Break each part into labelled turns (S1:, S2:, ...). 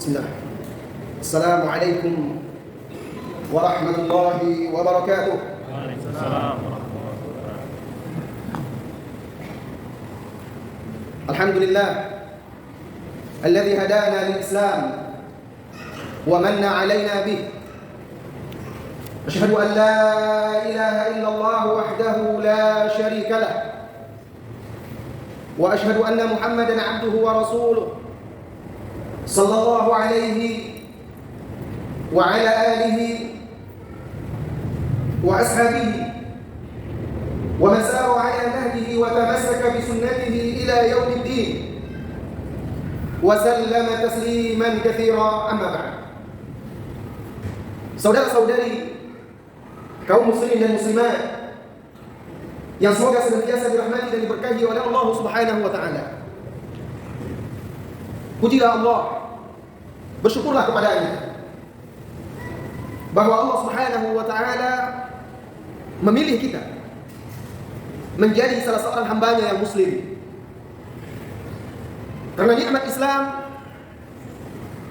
S1: Bismillah. Assalamualaikum warahmatullahi wabarakatuh.
S2: Waalaikumsalam.
S1: Alhamdulillah alladhi hadana lil Islam wa manna alaina bih. Asyhadu an la ilaha illallah wahdahu la syarika lah. Wa asyhadu anna Muhammadan abduhu wa rasuluh. Sallallahu alaihi wa ala alihi wa ashabihi wa man sara ala nahjihi wa tamassaka bi sunnatihi ila yaumiddin wa sallama tasliman katsira, amma ba'd. Saudara-saudari kaum muslimin dan muslimat yang semoga senantiasa dirahmati dan diberkahi oleh Allah Subhanahu wa taala. Pujilah Allah, bersyukurlah kepadanya bahwa Allah Subhanahu wa taala memilih kita menjadi salah seorang hambanya yang muslim. Karena nikmat Islam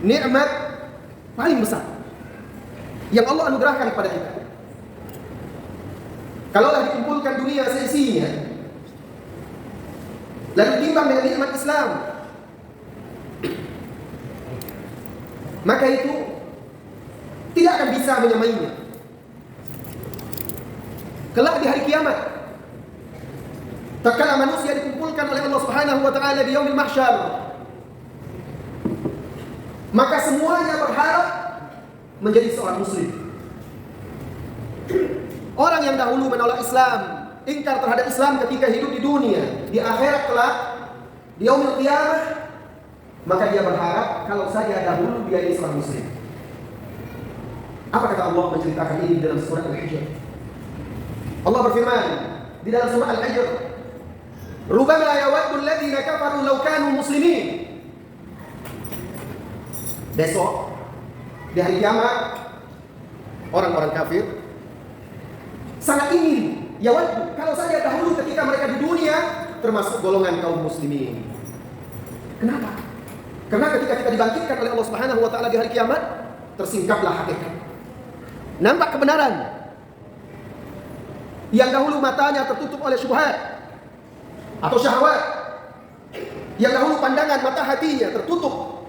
S1: nikmat paling besar yang Allah anugerahkan kepada kita. Kalaulah dikumpulkan dunia seisinya lalu timbang dengan nikmat Islam, maka itu tidak akan bisa menyamainya. Kelak di hari kiamat, tatkala manusia dikumpulkan oleh Allah Subhanahu wa taala di yaumil mahsyar, maka semuanya berharap menjadi seorang muslim. Orang yang dahulu menolak Islam, ingkar terhadap Islam ketika hidup di dunia, di akhirat kelak, di yaumil qiyamah, maka dia berharap kalau saja dahulu dia ini seorang muslim. Apa kata Allah menceritakan ini dalam surah Al-Hijr? Allah berfirman di dalam surah Al-Hijr, "Rubbama yawaddu alladziina kafaru law kanu muslimin." Besok di hari kiamat, orang-orang kafir sangat ingin, yawaddu, kalau saja dahulu ketika mereka di dunia termasuk golongan kaum muslimin. Kenapa? Karena ketika kita dibangkitkan oleh Allah Subhanahu wa taala di hari kiamat, tersingkaplah hakikat. Nampak kebenaran. Yang dahulu matanya tertutup oleh syubhat atau syahwat. Yang dahulu pandangan mata hatinya tertutup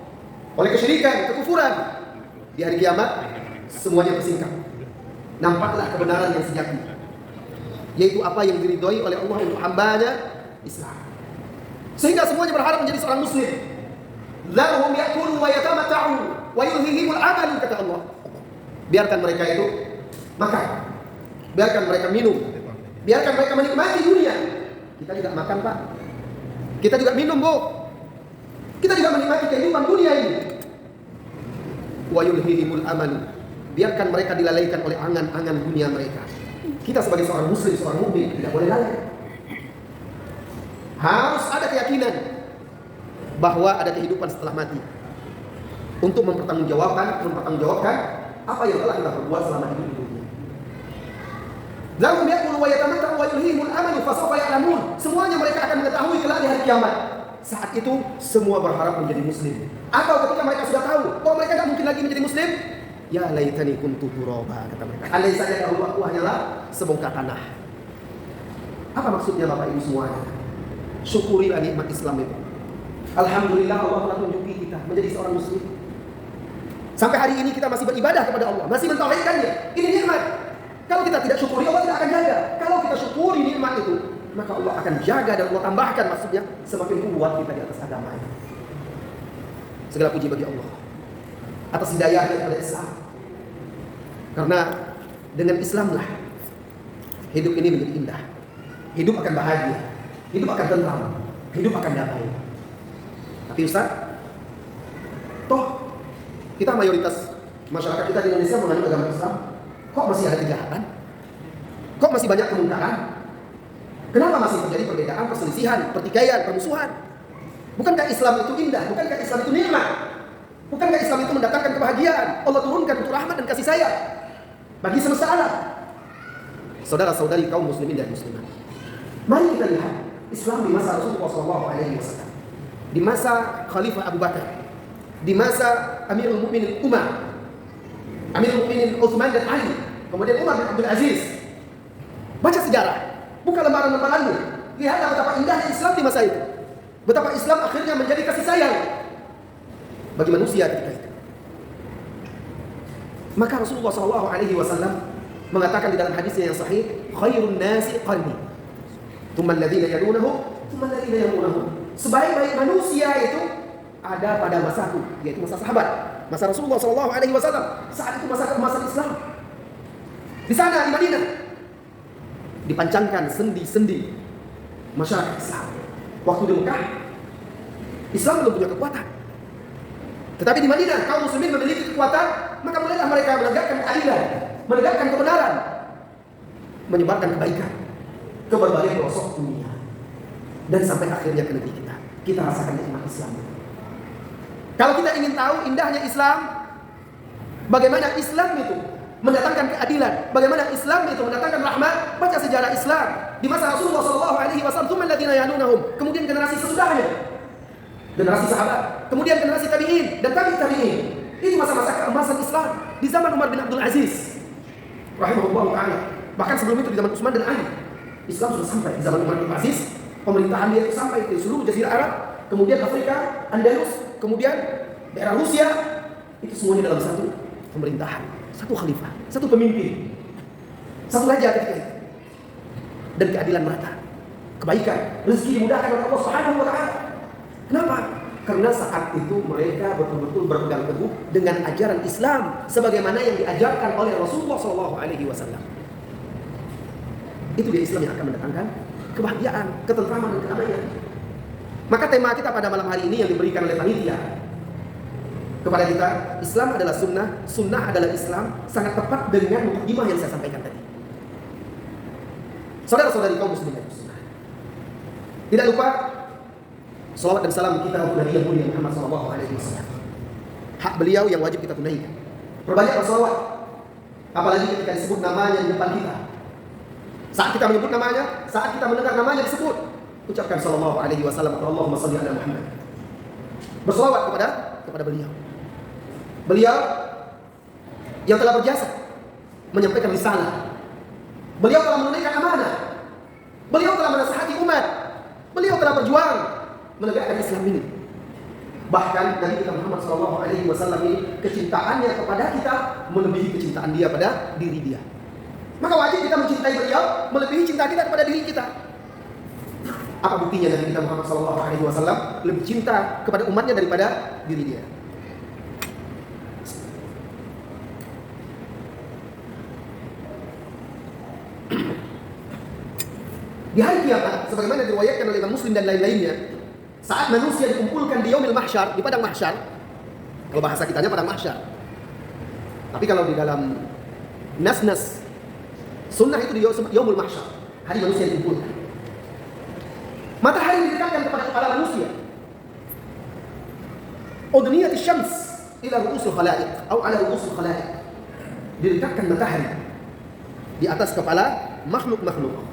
S1: oleh kesyirikan, kekufuran. Di hari kiamat semuanya tersingkap. Nampaklah kebenaran yang sejati, yaitu apa yang diridhoi oleh Allah untuk hambanya, Islam. Sehingga semuanya berharap menjadi seorang muslim. Dharhum ya'kulu wa yatamatta'u wa yulhihimul amal, kata Allah. Biarkan mereka itu makan, biarkan mereka minum, biarkan mereka menikmati dunia. Kita tidak makan, Pak. Kita juga minum, Bu. Kita juga menikmati kehidupan dunia ini. Wa yulhihimul amal. Biarkan mereka dilalaikan oleh angan-angan dunia mereka. Kita sebagai seorang muslim, seorang mukmin tidak boleh lalai. Harus ada keyakinan bahwa ada kehidupan setelah mati, untuk mempertanggungjawabkan apa yang telah kita perbuat selama hidup di dunia. Lahum ya'kulu wa yatamatta'u wa yulhihimul amalu fasawfa ya'lamun. Semuanya mereka akan mengetahui kelak di hari kiamat. Saat itu semua berharap menjadi muslim. Atau ketika mereka sudah tahu bahwa mereka tidak mungkin lagi menjadi muslim, ya laitani kuntu turaba, kata mereka. Andai saja dahulu aku hanyalah sebongkah tanah. Apa maksudnya Bapak Ibu semuanya? Syukurilah nikmat Islam itu. Alhamdulillah Allah telah tunjuki kita menjadi seorang muslim. Sampai hari ini kita masih beribadah kepada Allah, masih mentauhidkannya. Ini nikmat. Kalau kita tidak syukuri, Allah tidak akan jaga. Kalau kita syukuri nikmat itu, maka Allah akan jaga dan Allah tambahkan, maksudnya semakin kuat kita di atas agamanya. Segala puji bagi Allah atas hidayahnya kepada Islam. Karena dengan Islamlah hidup ini menjadi indah. Hidup akan bahagia, hidup akan tenang, hidup akan damai. Tapi Ustaz, toh kita mayoritas masyarakat kita di Indonesia menganut agama Islam, kok masih ada kejahatan? Kok masih banyak kemungkaran? Kenapa masih terjadi perbedaan, perselisihan, pertikaian, permusuhan? Bukankah Islam itu indah? Bukankah Islam itu nikmat? Bukankah Islam itu mendatangkan kebahagiaan? Allah turunkan untuk rahmat dan kasih sayang bagi semesta alam. Saudara-saudari kaum muslimin dan muslimat, mari kita lihat Islam di masa Rasulullah SAW, di masa Khalifah Abu Bakar, di masa Amirul Mukminin Umar, Amirul Mukminin Utsman dan Ali, kemudian Umar bin Abdul Aziz. Baca sejarah, buka lembaran-lembarannya, lihatlah betapa indahnya Islam di masa itu. Betapa Islam akhirnya menjadi kasih sayang bagi manusia ketika itu. Maka Rasulullah SAW mengatakan di dalam hadisnya yang sahih, khairun nasi qarni, tsumma alladziina yalunahum, tsumma alladziina yalunahum. Sebaik-baik manusia itu ada pada masaku, yaitu masa sahabat, masa Rasulullah SAW. Saat itu masa keemasan Islam. Di sana di Madinah dipancangkan sendi-sendi masyarakat Islam. Waktu di Mekah, Islam belum punya kekuatan. Tetapi di Madinah kaum muslimin memiliki kekuatan, maka mulailah mereka menegakkan keadilan, menegakkan kebenaran, menyebarkan kebaikan ke berbagai pelosok dunia. Dan sampai akhirnya ke negeri kita. Kita rasakan nikmat Islam. Kalau kita ingin tahu indahnya Islam, bagaimana Islam itu mendatangkan keadilan, bagaimana Islam itu mendatangkan rahmat, baca sejarah Islam di masa Rasulullah SAW, tsumma alladziina yalunahum, kemudian generasi sesudahnya, generasi sahabat, kemudian generasi tabi'in dan tabi'in. Itu masa-masa keemasan Islam di zaman Umar bin Abdul Aziz rahimahullah ta'ala. Bahkan sebelum itu di zaman Utsman dan Ali, Islam sudah sampai di zaman Umar bin Abdul Aziz. Pemerintahan dia itu sampai ke seluruh Jazirah Arab, kemudian Afrika, Andalus, kemudian daerah Rusia. Itu semuanya dalam satu pemerintahan, satu khalifah, satu pemimpin, satu raja ketika itu. Dan keadilan merata, kebaikan, rezeki dimudahkan oleh Allah Subhanahu wa taala. Kenapa? Karena saat itu mereka betul-betul berpegang teguh dengan ajaran Islam sebagaimana yang diajarkan oleh Rasulullah SAW. Itu dia Islam yang akan mendatangkan kebahagiaan, ketentraman dan kedamaian. Maka tema kita pada malam hari ini yang diberikan oleh panitia kepada kita, Islam adalah sunnah, sunnah adalah Islam, sangat tepat dengan mukadimah yang saya sampaikan tadi. Saudara-saudari kaum muslimin, tidak lupa salawat dan salam kita untuk Nabi yang mulia Muhammad SAW. Hak beliau yang wajib kita tunaikan. Perbanyak bersalawat, apalagi ketika disebut namanya di depan kita. Saat kita menyebut namanya, saat kita mendengar namanya disebut, ucapkan sallallahu alaihi wasallam atau Allahumma shalli ala Muhammad. Bersalawat kepada beliau. Beliau yang telah berjasa menyampaikan risalah. Beliau telah menunaikan amanah. Beliau telah menasihati umat. Beliau telah berjuang menegakkan Islam ini. Bahkan Nabi kita Muhammad SAW ini kecintaannya kepada kita melebihi kecintaan dia pada diri dia. Maka wajib kita mencintai beliau melebihi cinta kita kepada diri kita. Apa buktinya Nabi kita Muhammad SAW lebih cinta kepada umatnya daripada diri dia? Di hari kiamat, sebagaimana diriwayatkan oleh Imam Muslim dan lain-lainnya, saat manusia dikumpulkan di yaumil mahsyar, di padang mahsyar, kalau bahasa kitanya padang mahsyar. Tapi kalau di dalam nas-nas sunnah itu di yaumul mahsyar, hari manusia dikumpulkan. Matahari didekatkan kepada kepala manusia. Udniyatis syams ila ru'usul khalaiq atau ala ru'usul khalaiq. Didekatkan matahari di atas kepala makhluk-makhluk.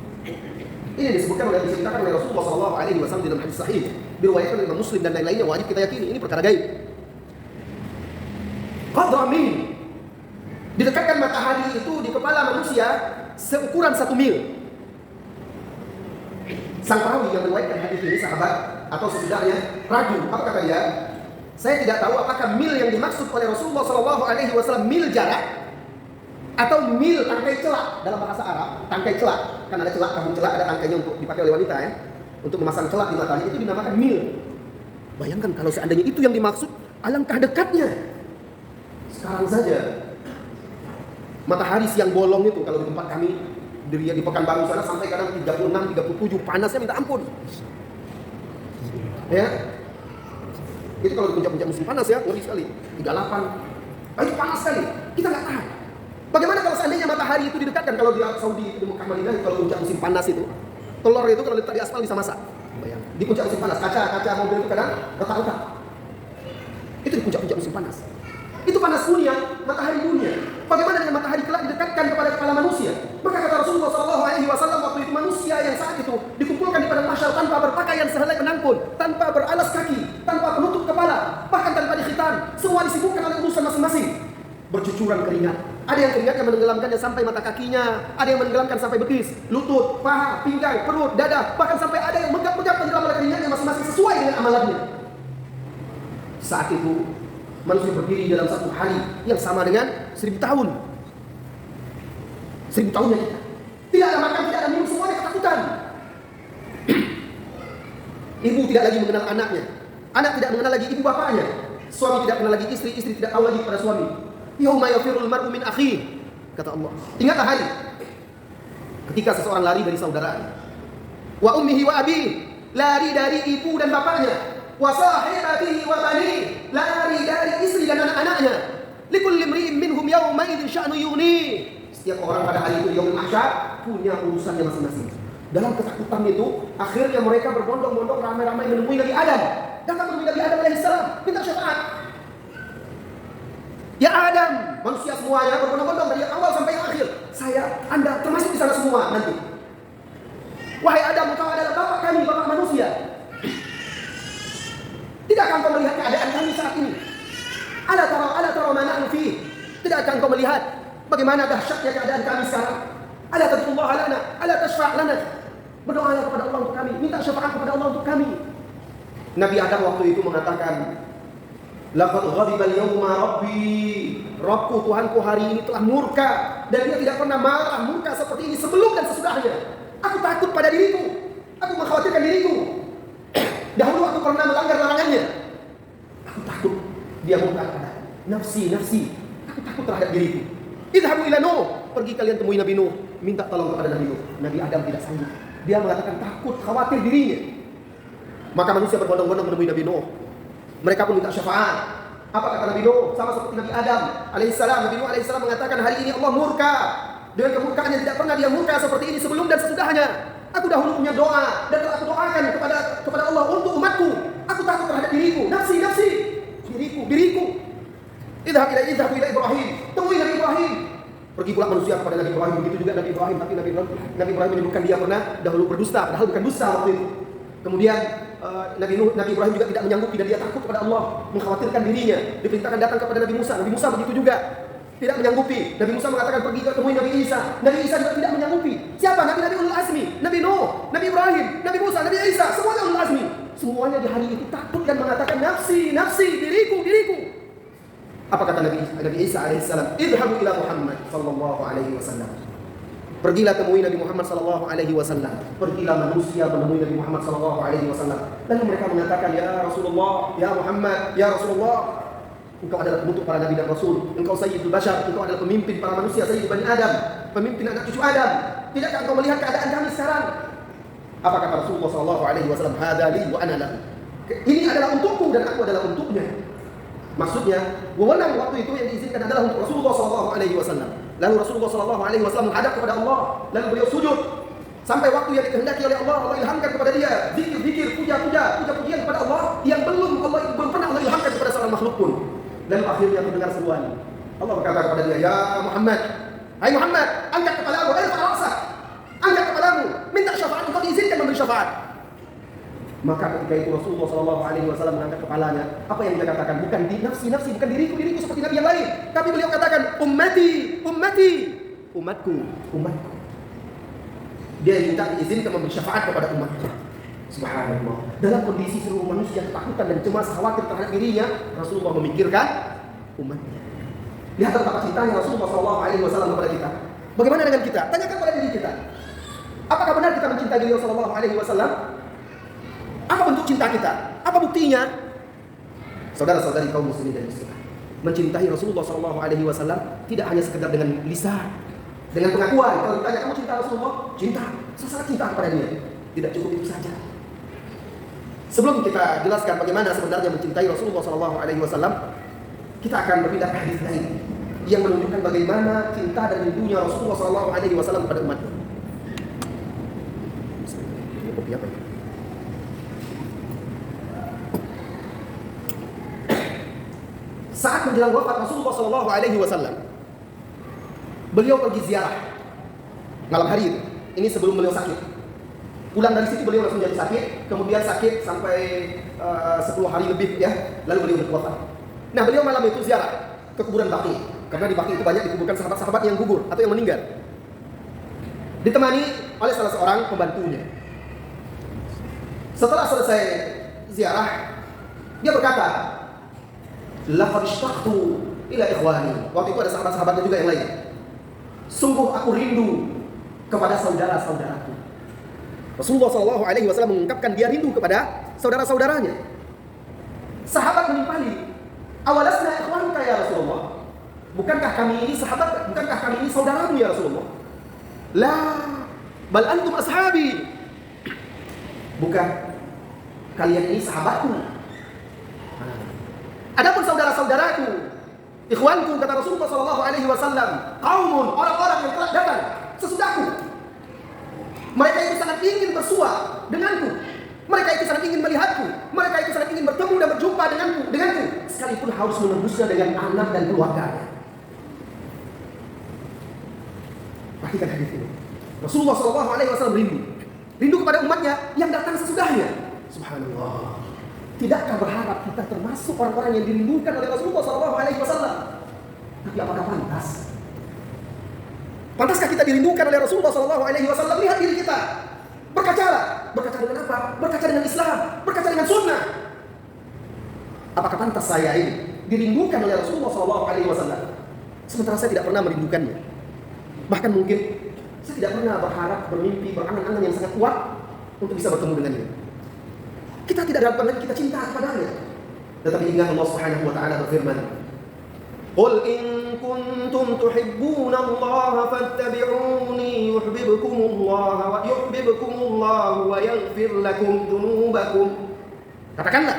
S1: Ini disebutkan oleh diceritakan oleh Rasulullah SAW di dalam hadis sahih, diriwayatkan oleh Imam Muslim dan lain-lainnya, wajib kita yakini ini perkara gaib. Qadra min, didekatkan matahari itu di kepala manusia seukuran 1 mil. Sang perawi yang meriwayatkan hadis ini, sahabat atau sesudahnya, ragu. Apa kata dia? Saya tidak tahu apakah mil yang dimaksud oleh Rasulullah SAW mil jarak atau mil tangkai celak. Dalam bahasa Arab, tangkai celak, kan ada celak, kabung celak, ada tangkainya untuk dipakai oleh wanita ya, untuk memasang celak di matanya, itu dinamakan mil. Bayangkan kalau seandainya itu yang dimaksud, alangkah dekatnya. Sekarang saja matahari siang bolong itu, kalau di tempat kami di Pekanbaru sana sampai kadang 36, 37, panasnya minta ampun. Ya, itu kalau di puncak-puncak musim panas ya, ngeri sekali. 38, itu panas sekali. Kita nggak tahan. Bagaimana kalau seandainya matahari itu didekatkan? Kalau di Saudi, di Mekah Madinah, kalau puncak musim panas itu, telur itu kalau diletak di aspal bisa masak. Bayang. Di puncak musim panas, kaca mobil itu kadang retak-retak. Itu di puncak-puncak musim panas. Itu panas dunia, matahari dunia. Bagaimana dengan matahari kelak didekatkan kepada kepala manusia? Maka kata Rasulullah SAW waktu itu, manusia yang saat itu dikumpulkan di padang mahsyar tanpa berpakaian sehelai benang pun, tanpa beralas kaki, tanpa penutup kepala, bahkan tanpa dikhitan, semua disibukkan oleh urusan masing-masing. Bercucuran keringat. Ada yang keringatnya menenggelamkannya sampai mata kakinya, ada yang menenggelamkan sampai betis, lutut, paha, pinggang, perut, dada, bahkan sampai ada yang megap-megap tenggelam oleh keringatnya masing-masing sesuai dengan amalannya. Saat itu manusia berdiri dalam satu hari yang sama dengan 1000 tahun. 1000 tahunnya kita. Tidak ada makan, tidak ada minum, semuanya ketakutan. Ibu tidak lagi mengenal anaknya, anak tidak mengenal lagi ibu bapaknya, suami tidak mengenal lagi istri, istri tidak tahu lagi kepada suami. Yauma yafirul mar'u min akhihi, kata Allah. Ingatlah hari ketika seseorang lari dari saudaranya. Wa ummihi wa abihi, lari dari ibu dan bapaknya. Wa sahibatihi wa bani, lari dari istri dan anak-anaknya. Likulli imri'in minhum yawma idzin sya'nu yughni. Setiap orang pada hari itu yaumul mahsyar punya urusannya masing-masing. Dalam ketakutan itu, akhirnya mereka berbondong-bondong ramai-ramai menemui Nabi Adam. Datang menemui Nabi Adam alaihissalam, minta syafaat. Ya Adam, manusia semuanya berbondong-bondong dari awal sampai yang akhir. Anda termasuk di sana semua nanti. Wahai Adam, engkau adalah bapak kami, bapak manusia. Tidakkah engkau melihat keadaan kami saat ini? Ala tara ma nahnu fi. Tidakkah engkau melihat bagaimana dahsyatnya keadaan kami sekarang? Ala tad'ullaha lana, ala tashfa' lana. Berdoalah kepada Allah untuk kami, minta syafaat kepada Allah untuk kami. Nabi Adam waktu itu mengatakan, laqad ghadiba al-yawma rabbi. Rabbku, Tuhanku hari ini telah murka, dan dia tidak pernah marah murka seperti ini sebelum dan sesudahnya. Aku takut pada diriku, aku mengkhawatirkan diriku. Dahulu aku pernah melanggar larangannya. Aku takut dia murka pada nafsi. Aku takut terhadap diriku. Idhabu ila Nuh, pergi kalian temui Nabi Nuh, minta tolong kepada Nabi Nuh. Nabi Adam tidak sanggup. Dia mengatakan takut, khawatir dirinya. Maka manusia berbondong-bondong menemui Nabi Nuh. Mereka pun minta syafaat. Apa kata Nabi Nuh? Sama seperti Nabi Adam alaihissalam. Nabi Nuh alaihissalam mengatakan hari ini Allah murka. Dengan kemurkaan yang tidak pernah dia murka seperti ini sebelum dan sesudahnya. Aku dahulu punya doa dan telah aku doakan kepada Allah untuk umatku. Aku takut terhadap diriku, nafsi, diriku. Idhab ila Ibrahim. Temui Nabi Ibrahim. Pergi pula manusia kepada Nabi Ibrahim. Begitu juga Nabi Ibrahim. Tapi Nabi Ibrahim menyebutkan dia pernah dahulu berdusta, padahal bukan dusta waktu itu. Kemudian Nabi Ibrahim juga tidak menyanggupi dan dia takut kepada Allah, mengkhawatirkan dirinya. Diperintahkan datang kepada Nabi Musa. Nabi Musa begitu juga, tidak menyanggupi. Nabi Musa mengatakan pergi ke temui Nabi Isa. Nabi Isa juga tidak menyanggupi. Siapa? Nabi ulul azmi. Nabi Nuh, Nabi Ibrahim, Nabi Musa, Nabi Isa, semuanya ulul azmi. Semuanya di hari itu takut dan mengatakan nafsi, diriku. Apa kata Nabi Isa alaihissalam? Idhabu ila Muhammad sallallahu alaihi wasallam. Pergilah temui Nabi Muhammad sallallahu alaihi wasallam. Pergilah manusia menemui Nabi Muhammad sallallahu alaihi wasallam. Lalu mereka mengatakan, ya Rasulullah, ya Muhammad, ya Rasulullah, engkau adalah penutup para nabi dan rasul. Engkau sayyidul bashar, engkau adalah pemimpin para manusia, sayyid Bani Adam, pemimpin anak cucu Adam. Tidakkah engkau melihat keadaan kami sekarang? Apa kata Rasulullah sallallahu alaihi wasallam? Hadza li wa ana lahu. Ini adalah untukku dan aku adalah untuknya. Maksudnya, wewenang waktu itu yang diizinkan adalah untuk Rasulullah sallallahu alaihi wasallam. Lalu Rasulullah sallallahu alaihi wasallam menghadap kepada Allah, lalu beliau sujud sampai waktu yang dikehendaki oleh Allah. Allah ilhamkan kepada dia zikir, puja-pujian kepada Allah yang belum pernah Allah ilhamkan kepada seorang makhluk pun. Lalu akhirnya mendengar seruan. Allah berkata kepada dia, ya Muhammad, hai Muhammad, angkat kepalamu, angkat kepalamu, minta syafaat, engkau diizinkan memberi syafaat. Maka ketika itu Rasulullah sallallahu alaihi wasallam mengangkat kepalanya. Apa yang dia katakan? Bukan nafsi, bukan diriku seperti nabi yang lain. Tapi beliau katakan ummati, umatku. Dia minta diizinkan memberi syafaat kepada umatnya. Subhanallah. Dalam kondisi seluruh manusia ketakutan dan cemas, khawatir terhadap dirinya, Rasulullah memikirkan umatnya. Lihat betapa cintanya Rasulullah sallallahu alaihi wasallam kepada kita. Bagaimana dengan kita? Tanyakan pada diri kita. Apakah benar kita mencintai beliau sallallahu alaihi wasallam? Apa bentuk cinta kita? Apa buktinya? Saudara-saudari kaum muslimin dan muslimat, mencintai Rasulullah sallallahu alaihi wasallam tidak hanya sekedar dengan lisan, dengan pengakuan. Kalau ditanya kamu cinta Rasulullah? Cinta. Saya sangat cinta kepada dia. Tidak cukup itu saja. Sebelum kita jelaskan bagaimana sebenarnya mencintai Rasulullah sallallahu alaihi wasallam, kita akan berpindah ke hadis lain yang menunjukkan bagaimana cinta dan rindunya Rasulullah sallallahu alaihi wasallam kepada umatnya. Ini kopi apa ya? Saat menjelang wafat Rasulullah sallallahu alaihi wasallam, beliau pergi ziarah malam hari itu. Ini sebelum beliau sakit. Pulang dari situ beliau langsung jadi sakit, kemudian sakit sampai 10 hari lebih ya, lalu beliau berwafat. Nah, beliau malam itu ziarah ke kuburan Baqi, karena di Baqi itu banyak dikuburkan sahabat-sahabat yang gugur atau yang meninggal. Ditemani oleh salah seorang pembantunya. Setelah selesai ziarah, dia berkata, "Laqad ishtaqtu ila ikhwani." Waktu itu ada sahabat-sahabatnya juga yang lain. Sungguh aku rindu kepada saudara-saudaraku. Rasulullah SAW mengungkapkan dia rindu kepada saudara-saudaranya. Sahabat menimpali, "Awalasna ikhwanuka ya Rasulullah?" Bukankah kami ini sahabat? Bukankah kami ini saudaramu ya Rasulullah? "La, bal antum ashabi." Bukan, kalian ini sahabatku. Adapun saudara-saudaraku, ikhwanku, kata Rasulullah SAW, qaumun, orang-orang yang telah datang sesudahku. Mereka itu sangat ingin bersua denganku. Mereka itu sangat ingin melihatku. Mereka itu sangat ingin bertemu dan berjumpa denganku, sekalipun harus menembusnya dengan anak dan keluarganya. Perhatikan hadis ini. Rasulullah SAW rindu kepada umatnya yang datang sesudahnya. Subhanallah. Tidakkah berharap kita termasuk orang-orang yang dirindukan oleh Rasulullah SAW? Tapi apakah pantas? Pantaskah kita dirindukan oleh Rasulullah SAW? Lihat diri kita. Berkacalah. Berkaca dengan apa? Berkaca dengan Islam. Berkaca dengan sunnah. Apakah pantas saya ini dirindukan oleh Rasulullah SAW? Sementara saya tidak pernah merindukannya. Bahkan mungkin saya tidak pernah berharap, bermimpi, berangan-angan yang sangat kuat untuk bisa bertemu dengannya. Kita tidak dapat lagi kita cinta kepadanya. Tetapi ingat Allah Subhanahu wa taala berfirman, "Qul in kuntum tuhibbuna Allah fattabi'uni yuhibbukumullah wa yaghfir lakum dzunubakum." Katakanlah,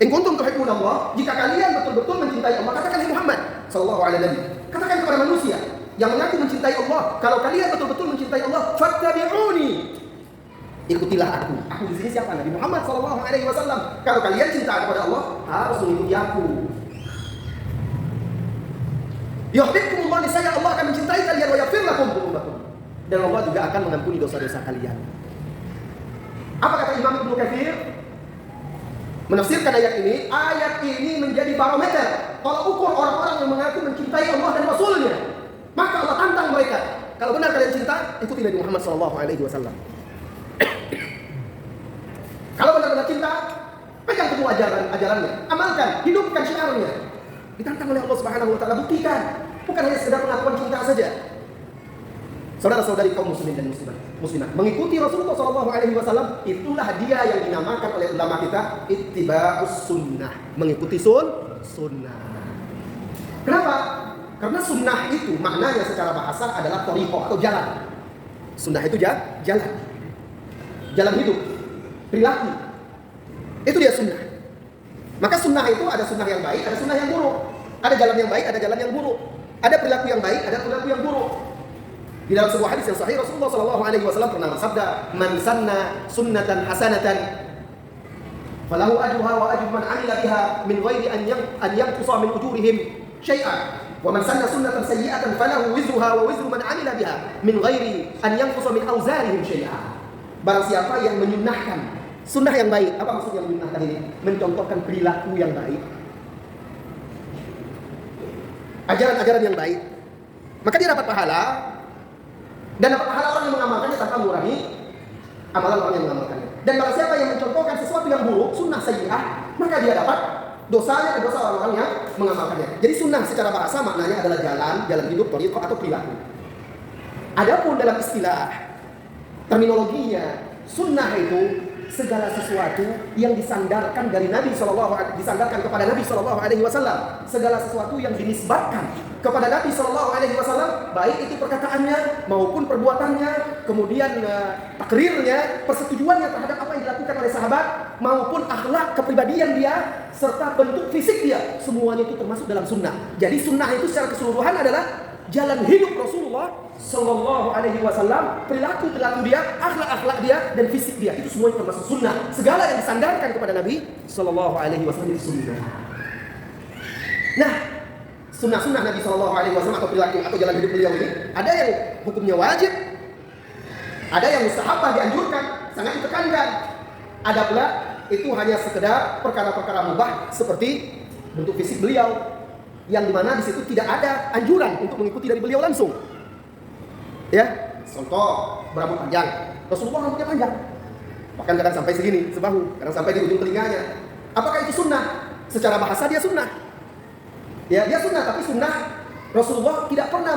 S1: in kuntum tuhibbuna Allah, jika kalian betul-betul mencintai Allah, katakan Muhammad sallallahu alaihi wasallam. Katakan kepada manusia yang mengaku mencintai Allah, kalau kalian betul-betul mencintai Allah, fattabi'uni. Ikutilah aku. Aku di sini siapa? Nabi Muhammad SAW. Kalau kalian cinta kepada Allah, harus mengikuti aku. Yuhibbukumullah, niscaya Allah akan mencintai kalian, wa yaghfir lakum dzunubakum. Dan Allah juga akan mengampuni dosa-dosa kalian. Apa kata Imam Ibnu Katsir? Menafsirkan ayat ini menjadi barometer tolak ukur orang-orang yang mengaku mencintai Allah dan Rasulnya. Maka Allah tantang mereka. Kalau benar kalian cinta, ikuti Nabi Muhammad SAW. Kalau benar-benar cinta, pegang teguh ajarannya, amalkan, hidupkan syiarnya. Ditantang oleh Allah Subhanahu wa taala, buktikan. Bukan hanya sekedar pengakuan cinta saja. Saudara-saudari kaum muslimin dan muslimat, mengikuti Rasulullah SAW, itulah dia yang dinamakan oleh ulama kita ittiba'us sunnah, mengikuti sunnah. Kenapa? Karena sunnah itu maknanya secara bahasa adalah thariqah atau jalan. Sunnah itu jalan hidup, perilaku. Itu dia sunnah. Maka sunnah itu ada sunnah yang baik, ada sunnah yang buruk. Ada jalan yang baik, ada jalan yang buruk. Ada perilaku yang baik, ada perilaku yang buruk. Di dalam sebuah hadis yang sahih, Rasulullah SAW pernah bersabda, "Man sanna sunnatan hasanatan, falahu ajruha wa ajru man 'amila biha min ghairi an yanqusa min ujurihim syai'an. Wa man sanna sunnatan sayyi'atan falahu wizruha wa wizru man 'amila biha min ghairi an yanqusa min awzarihim syai'an." Barang siapa yang menyunnahkan sunnah yang baik, apa maksudnya menyunnahkan ini? Mencontohkan perilaku yang baik, ajaran-ajaran yang baik, maka dia dapat pahala. Dan dapat pahala orang yang mengamalkannya tanpa mengurangi amalan orang yang mengamalkannya. Dan barang siapa yang mencontohkan sesuatu yang buruk, sunnah sayyi'ah, maka dia dapat dosanya dan dosa orang-orang yang mengamalkannya. Jadi sunnah secara bahasa maknanya adalah jalan hidup, thariqah atau perilaku. Adapun dalam istilah terminologinya, sunnah itu segala sesuatu yang disandarkan dari Nabi disandarkan kepada Nabi SAW. Segala sesuatu yang dinisbatkan kepada Nabi SAW, baik itu perkataannya maupun perbuatannya, kemudian takrirnya, persetujuannya terhadap apa yang dilakukan oleh sahabat, maupun akhlak kepribadian dia, serta bentuk fisik dia, semuanya itu termasuk dalam sunnah. Jadi sunnah itu secara keseluruhan adalah jalan hidup Rasulullah SAW, perilaku dia, akhlak dia, dan fisik dia, itu semuanya termasuk sunnah. Segala yang disandarkan kepada Nabi SAW itu sunnah. Nah, sunnah-sunnah Nabi SAW atau perilaku atau jalan hidup beliau ini, ada yang hukumnya wajib, Ada yang mustahabah dianjurkan, sangat ditekankan. Ada pula itu hanya sekedar perkara-perkara mubah seperti bentuk fisik beliau, yang dimana di situ tidak ada anjuran untuk mengikuti dari beliau langsung. Ya, contoh berambut panjang. Rasulullah rambutnya panjang, bahkan kadang sampai segini, sebahu, kadang sampai di ujung telinganya. Apakah itu sunnah? Secara bahasa dia sunnah. Ya, dia sunnah, tapi sunnah Rasulullah tidak pernah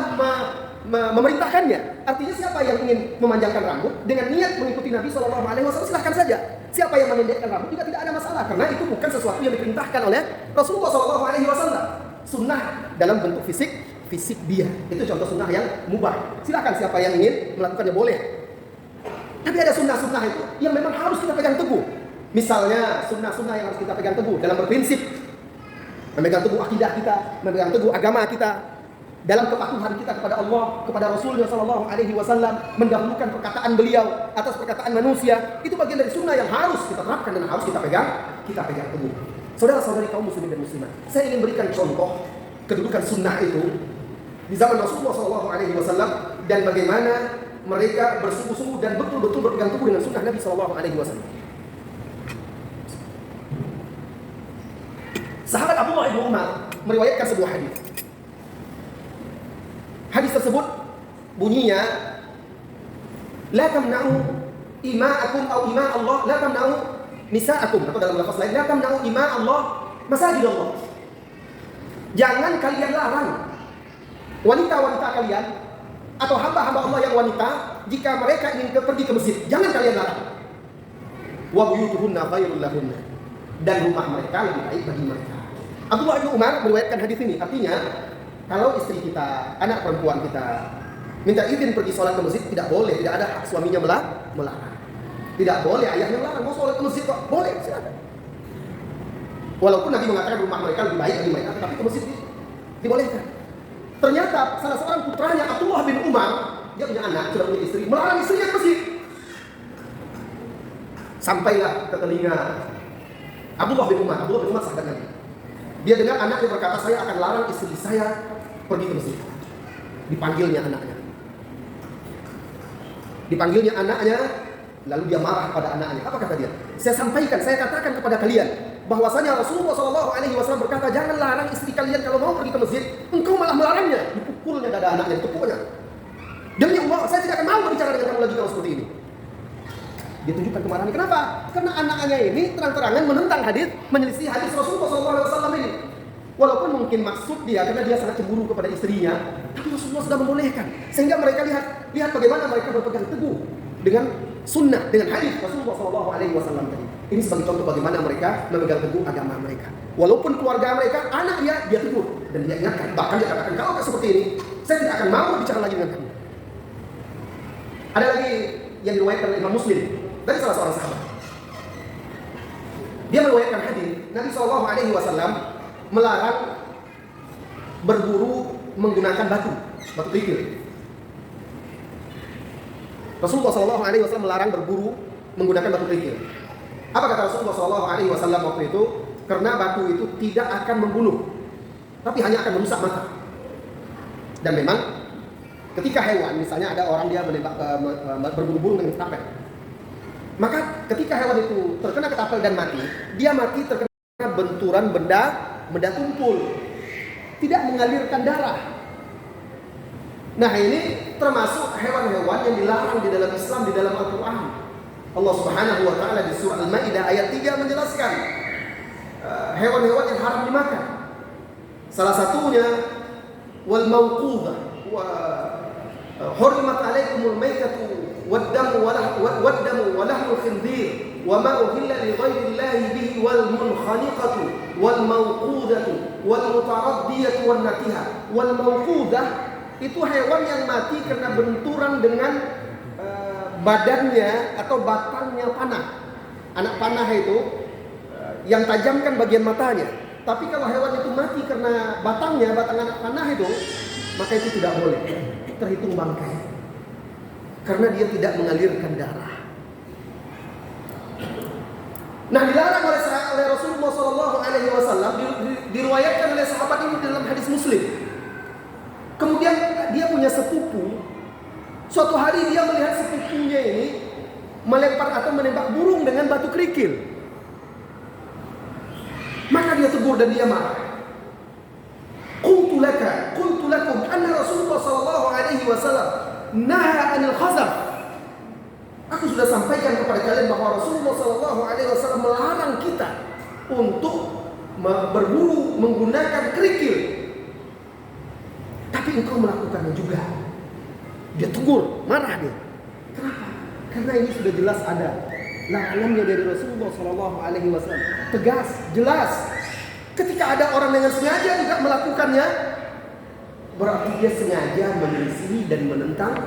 S1: memerintahkannya. Artinya siapa yang ingin memanjangkan rambut dengan niat mengikuti Nabi SAW, silahkan saja. Siapa yang memendekkan rambut juga tidak ada masalah, karena itu bukan sesuatu yang diperintahkan oleh Rasulullah SAW. Sunnah dalam bentuk fisik dia, itu contoh sunnah yang mubah. Silahkan siapa yang ingin melakukannya boleh. Tapi ada sunnah-sunnah itu yang memang harus kita pegang teguh. Misalnya sunnah-sunnah yang harus kita pegang teguh dalam berprinsip, memegang teguh akidah kita, memegang teguh agama kita, dalam kepatuhan kita kepada Allah, kepada Rasulullah SAW, mendahulukan perkataan beliau atas perkataan manusia. Itu bagian dari sunnah yang harus kita terapkan dan harus kita pegang teguh. Saudara-saudari kaum muslimin dan muslimat, saya ingin berikan contoh kedudukan sunnah itu di zaman Rasulullah SAW dan bagaimana mereka bersungguh-sungguh dan betul-betul berpegang teguh dengan sunnah Nabi SAW. Sahabat Abdullah bin Umar meriwayatkan sebuah hadis. Hadis tersebut bunyinya, la tamna'u ima'akum atau ima' Allah, la tamna'u nisa'akum, atau dalam lafaz lain, la tamna'u ima' Allah masajid Allah. Jangan kalian larang wanita-wanita kalian atau hamba-hamba Allah yang wanita jika mereka ingin pergi ke masjid. Jangan kalian larang. Wa buyutuhunna khairul lahunna, dan rumah mereka lebih baik bagi mereka. Abdullah bin Umar meriwayatkan hadis ini. Artinya, kalau istri kita, anak perempuan kita minta izin pergi sholat ke masjid, tidak boleh, tidak ada hak suaminya melarang. Tidak boleh ayahnya melarang, mau sholat ke masjid kok? Boleh, silakan. Walaupun Nabi mengatakan rumah mereka lebih baik bagi mereka, tapi ke masjid dibolehkan. Ternyata salah seorang putranya Abdullah bin Umar, dia punya anak, sudah punya istri, melarang istrinya ke masjid. Sampailah ke telinga Abdullah bin Umar sahabat Nabi. Dia dengar anaknya berkata, saya akan larang istri saya pergi ke masjid. Dipanggilnya anaknya, lalu dia marah pada anaknya. Apa kata dia? Saya katakan kepada kalian bahwasanya Rasulullah SAW berkata, jangan larang istri kalian kalau mau pergi ke masjid. Engkau malah melarangnya. Dipukulnya dada anaknya, ditepuknya. Demi Allah, saya tidak akan mau berbicara dengan kamu lagi kalau seperti ini. Dia tunjukkan kemarahannya. Kenapa? Karena anaknya ini terang-terangan menentang hadis, menyelisih hadis Rasulullah SAW ini. Walaupun mungkin maksud dia karena dia sangat cemburu kepada istrinya, tapi Rasulullah sudah membolehkan. Sehingga mereka lihat bagaimana mereka berpegang teguh dengan sunnah, dengan hadis Rasulullah SAW tadi. Ini sebagai contoh bagaimana mereka memegang teguh agama mereka. Walaupun keluarga mereka, anak dia tegur dan dia ingatkan. Bahkan dia katakan, kalau seperti ini, saya tidak akan mau bicara lagi dengan kamu. Ada lagi yang diriwayatkan oleh Imam Muslim dari salah seorang sahabat. Dia meriwayatkan hadis Nabi SAW melarang berburu menggunakan batu kerikil. Rasulullah SAW melarang berburu menggunakan batu kerikil. Apa kata Rasulullah SAW waktu itu? Karena batu itu tidak akan membunuh, tapi hanya akan merusak mata. Dan memang ketika hewan, misalnya ada orang dia menembak berburu-buru dengan ketapel, maka ketika hewan itu terkena ketapel dan mati, dia mati terkena benturan benda tumpul, tidak mengalirkan darah. Nah, ini termasuk hewan-hewan yang dilarang di dalam Islam, di dalam Al-Quran. Allah Subhanahu wa Ta'ala di surah Al-Maidah ayat 3 menjelaskan hewan-hewan yang haram dimakan. Salah satunya wal mawqudah wa hurimat alaikumul maitatu wad-damu wa lahmul khinzir wa ma uhilla li ghairillahi bihi wal munkhaniqatu wal mawqudatu wal mutaraddiyatu wan natihah. Wal mawqudah itu hewan yang mati karena benturan dengan badannya atau batangnya panah. Anak panah itu yang tajamkan bagian matanya. Tapi kalau hewan itu mati karena batang anak panah itu, maka itu tidak boleh, terhitung bangkai, karena dia tidak mengalirkan darah. Nah, dilarang oleh Rasulullah SAW, diriwayatkan oleh sahabat ini dalam hadis Muslim. Kemudian dia punya sepupu Suatu hari dia melihat sepupunya ini melempar atau menembak burung dengan batu kerikil. Maka dia tegur dan dia marah. Qultu lakum anna Rasulullah sallallahu alaihi wasallam naha 'anil khazaf. Aku sudah sampaikan kepada kalian bahwa Rasulullah sallallahu alaihi wasallam melarang kita untuk berburu menggunakan kerikil. Tapi engkau melakukannya juga. Dia tegur, marah dia. Kenapa? Karena ini sudah jelas ada larangannya dari Rasulullah sallallahu alaihi wasallam. Tegas, jelas. Ketika ada orang dengan sengaja juga melakukannya, berarti dia sengaja menyelisihi dan menentang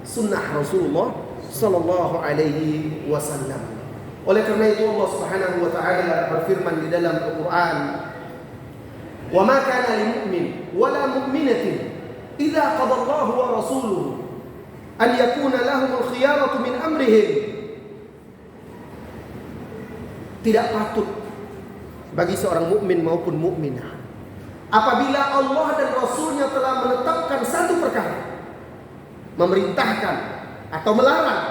S1: sunnah Rasulullah sallallahu alaihi wasallam. Oleh karena itu Allah Subhanahu wa taala berfirman di dalam Al-Qur'an, "Wa ma kana lil mu'min wa la mu'minatin idza qada Allahu wa rasuluhu an yakuna lahumul khiyaratu min amrihim." Tidak patut bagi seorang mukmin maupun mukminah apabila Allah dan Rasulnya telah menetapkan satu perkara, memerintahkan atau melarang,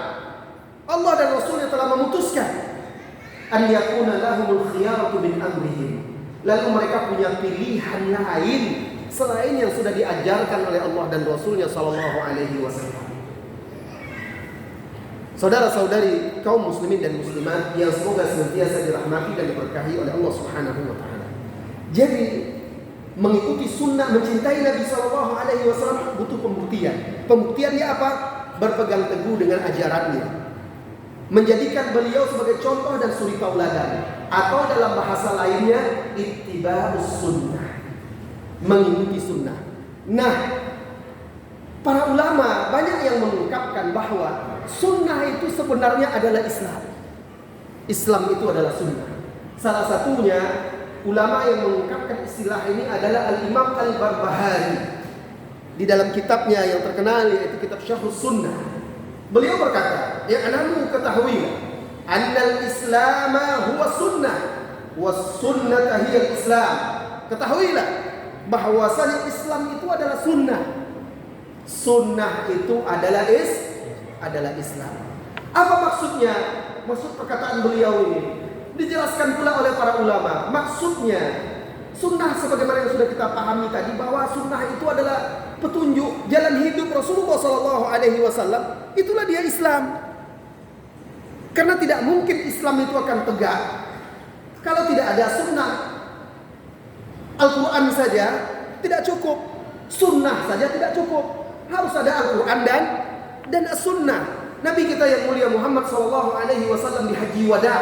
S1: Allah dan Rasulnya telah memutuskan an yakuna lahumul khiyaratu min amrihim, lalu mereka punya pilihan lain selain yang sudah diajarkan oleh Allah dan Rasulnya sallallahu alaihi wasallam. Saudara-saudari kaum muslimin dan muslimat yang semoga senantiasa dirahmati dan diberkahi oleh Allah Subhanahu wa taala. Jadi mengikuti sunnah, mencintai Nabi sallallahu alaihi wasallam butuh pembuktian. Pembuktiannya apa? Berpegang teguh dengan ajarannya. Menjadikan beliau sebagai contoh dan suri tauladan, atau dalam bahasa lainnya ittiba'us sunnah. Mengikuti sunnah. Nah, para ulama banyak yang mengungkapkan bahwa sunnah itu sebenarnya adalah Islam. Islam itu adalah sunnah. Salah satunya ulama yang mengungkapkan istilah ini adalah Al-Imam Al-Barbahari. Di dalam kitabnya yang terkenal yaitu kitab Syarhus Sunnah, beliau berkata, "Ya anamu ketahui, annal Islama huwa sunnah, was sunnata hiya Islam." Ketahuilah bahwasanya Islam itu adalah sunnah. Sunnah itu adalah Islam. Apa maksudnya? Maksud perkataan beliau ini dijelaskan pula oleh para ulama. Maksudnya sunnah sebagaimana yang sudah kita pahami tadi, bahwa sunnah itu adalah petunjuk jalan hidup Rasulullah sallallahu alaihi wasallam. Itulah dia Islam. Karena tidak mungkin Islam itu akan tegak kalau tidak ada sunnah. Al-Quran saja tidak cukup, sunnah saja tidak cukup. Harus ada Al-Quran dan As-Sunnah. Nabi kita yang mulia Muhammad sallallahu alaihi wasallam di Haji Wada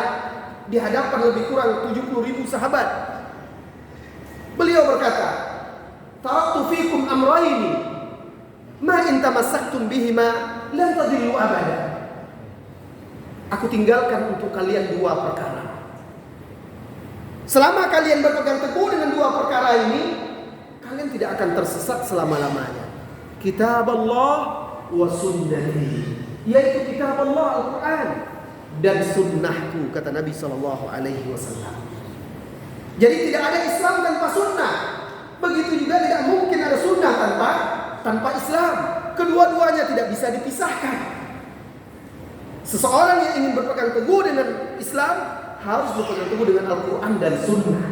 S1: di hadapan lebih kurang 70.000 sahabat, beliau berkata, "Taraktu fikum amrayni ma in tamassaktum bihima lan tadillu abada." Aku tinggalkan untuk kalian dua perkara. Selama kalian berpegang teguh dengan dua perkara ini, kalian tidak akan tersesat selama-lamanya. Kitab Allah wa sunnati, yaitu kitab Allah Al-Quran dan sunnahku, kata Nabi SAW. Jadi tidak ada Islam tanpa sunnah. Begitu juga tidak mungkin ada sunnah tanpa Islam. Kedua-duanya tidak bisa dipisahkan. Seseorang yang ingin berpegang teguh dengan Islam harus berpegang teguh dengan Al-Quran dan sunnah.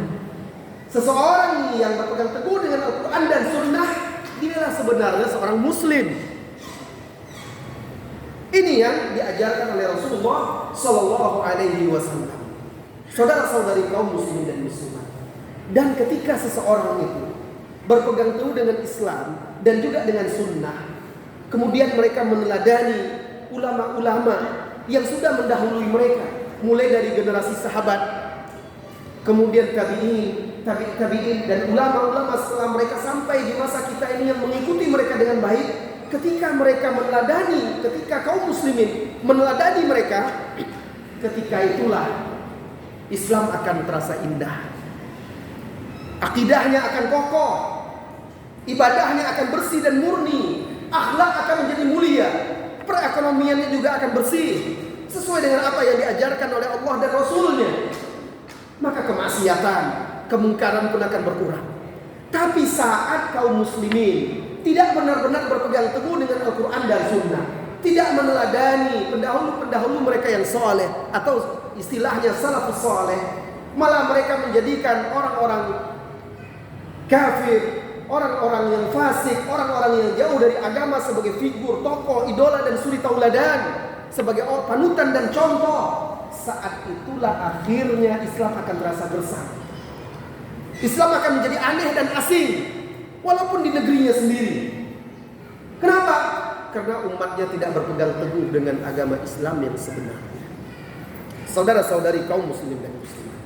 S1: Seseorang yang berpegang teguh dengan Al-Quran dan sunnah, dialah sebenarnya seorang muslim. Ini yang diajarkan oleh Rasulullah sallallahu alaihi wasallam. Saudara-saudari kaum muslimin dan muslimat. Dan ketika seseorang itu berpegang teguh dengan Islam dan juga dengan sunnah, kemudian mereka meneladani ulama-ulama yang sudah mendahului mereka, mulai dari generasi sahabat, kemudian tabi'in dan ulama-ulama setelah mereka sampai di masa kita ini yang mengikuti mereka dengan baik. Ketika mereka meneladani, ketika kaum muslimin meneladani mereka, ketika itulah Islam akan terasa indah. Akidahnya akan kokoh, ibadahnya akan bersih dan murni, akhlak akan menjadi mulia, perekonomiannya juga akan bersih, sesuai dengan apa yang diajarkan oleh Allah dan Rasulnya. Maka kemaksiatan, kemungkaran pun akan berkurang. Tapi saat kaum muslimin tidak benar-benar berpegang teguh dengan Al-Quran dan Sunnah, tidak meneladani pendahulu-pendahulu mereka yang soleh, atau istilahnya salafus soleh, malah mereka menjadikan orang-orang kafir, orang-orang yang fasik, orang-orang yang jauh dari agama sebagai figur, tokoh, idola dan suri tauladan, sebagai panutan dan contoh. Saat itulah akhirnya Islam akan terasa gersang. Islam akan menjadi aneh dan asing, walaupun di negerinya sendiri. Kenapa? Karena umatnya tidak berpegang teguh dengan agama Islam yang sebenarnya. Saudara-saudari kaum muslimin dan muslimat,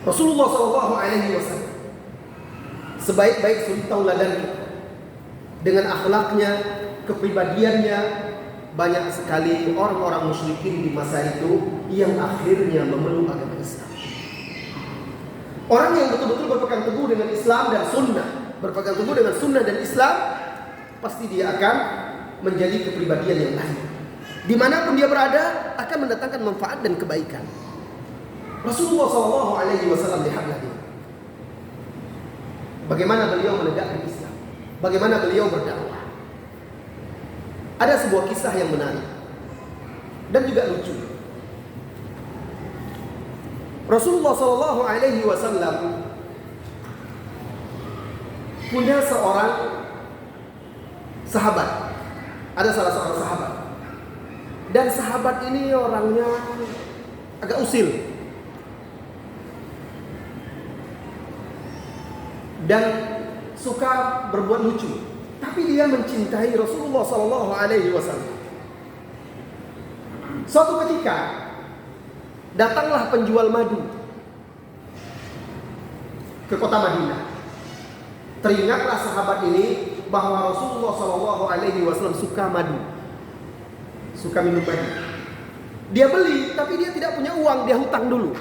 S1: Rasulullah SAW sebaik-baik suri tauladan kita, dengan akhlaknya, kepribadiannya, banyak sekali orang-orang musyrikin di masa itu yang akhirnya memeluk agama Islam. Orang yang betul-betul berpegang teguh dengan Islam dan Sunnah, berpegang teguh dengan Sunnah dan Islam, pasti dia akan menjadi kepribadian yang lain. Dimanapun dia berada akan mendatangkan manfaat dan kebaikan. Rasulullah SAW lihatlah dia, bagaimana beliau menegakkan Islam, bagaimana beliau berdakwah. Ada sebuah kisah yang menarik dan juga lucu. Rasulullah SAW punya seorang sahabat. Ada salah seorang sahabat, dan sahabat ini orangnya agak usil dan suka berbuat lucu, tapi dia mencintai Rasulullah SAW. Suatu ketika datanglah penjual madu ke kota Madinah. Teringatlah sahabat ini bahwa Rasulullah SAW suka madu, suka minum madu. Dia beli, tapi dia tidak punya uang, dia hutang dulu.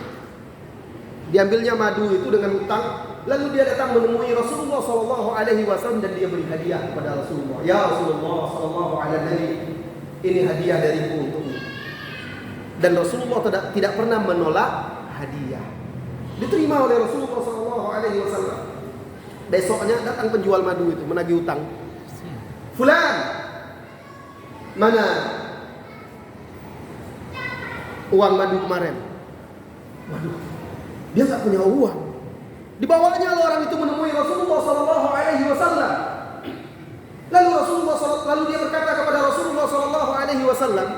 S1: Diambilnya madu itu dengan hutang. Lalu dia datang menemui Rasulullah SAW dan dia beri hadiah kepada Rasulullah. Ya Rasulullah SAW, ini hadiah dariku untukmu. Dan Rasulullah tidak pernah menolak hadiah. Diterima oleh Rasulullah SAW. Besoknya datang penjual madu itu menagih hutang. Fulan, mana uang madu kemarin? Waduh, dia nggak punya uang. Dibawanya orang itu menemui Rasulullah SAW. Lalu dia berkata kepada Rasulullah SAW,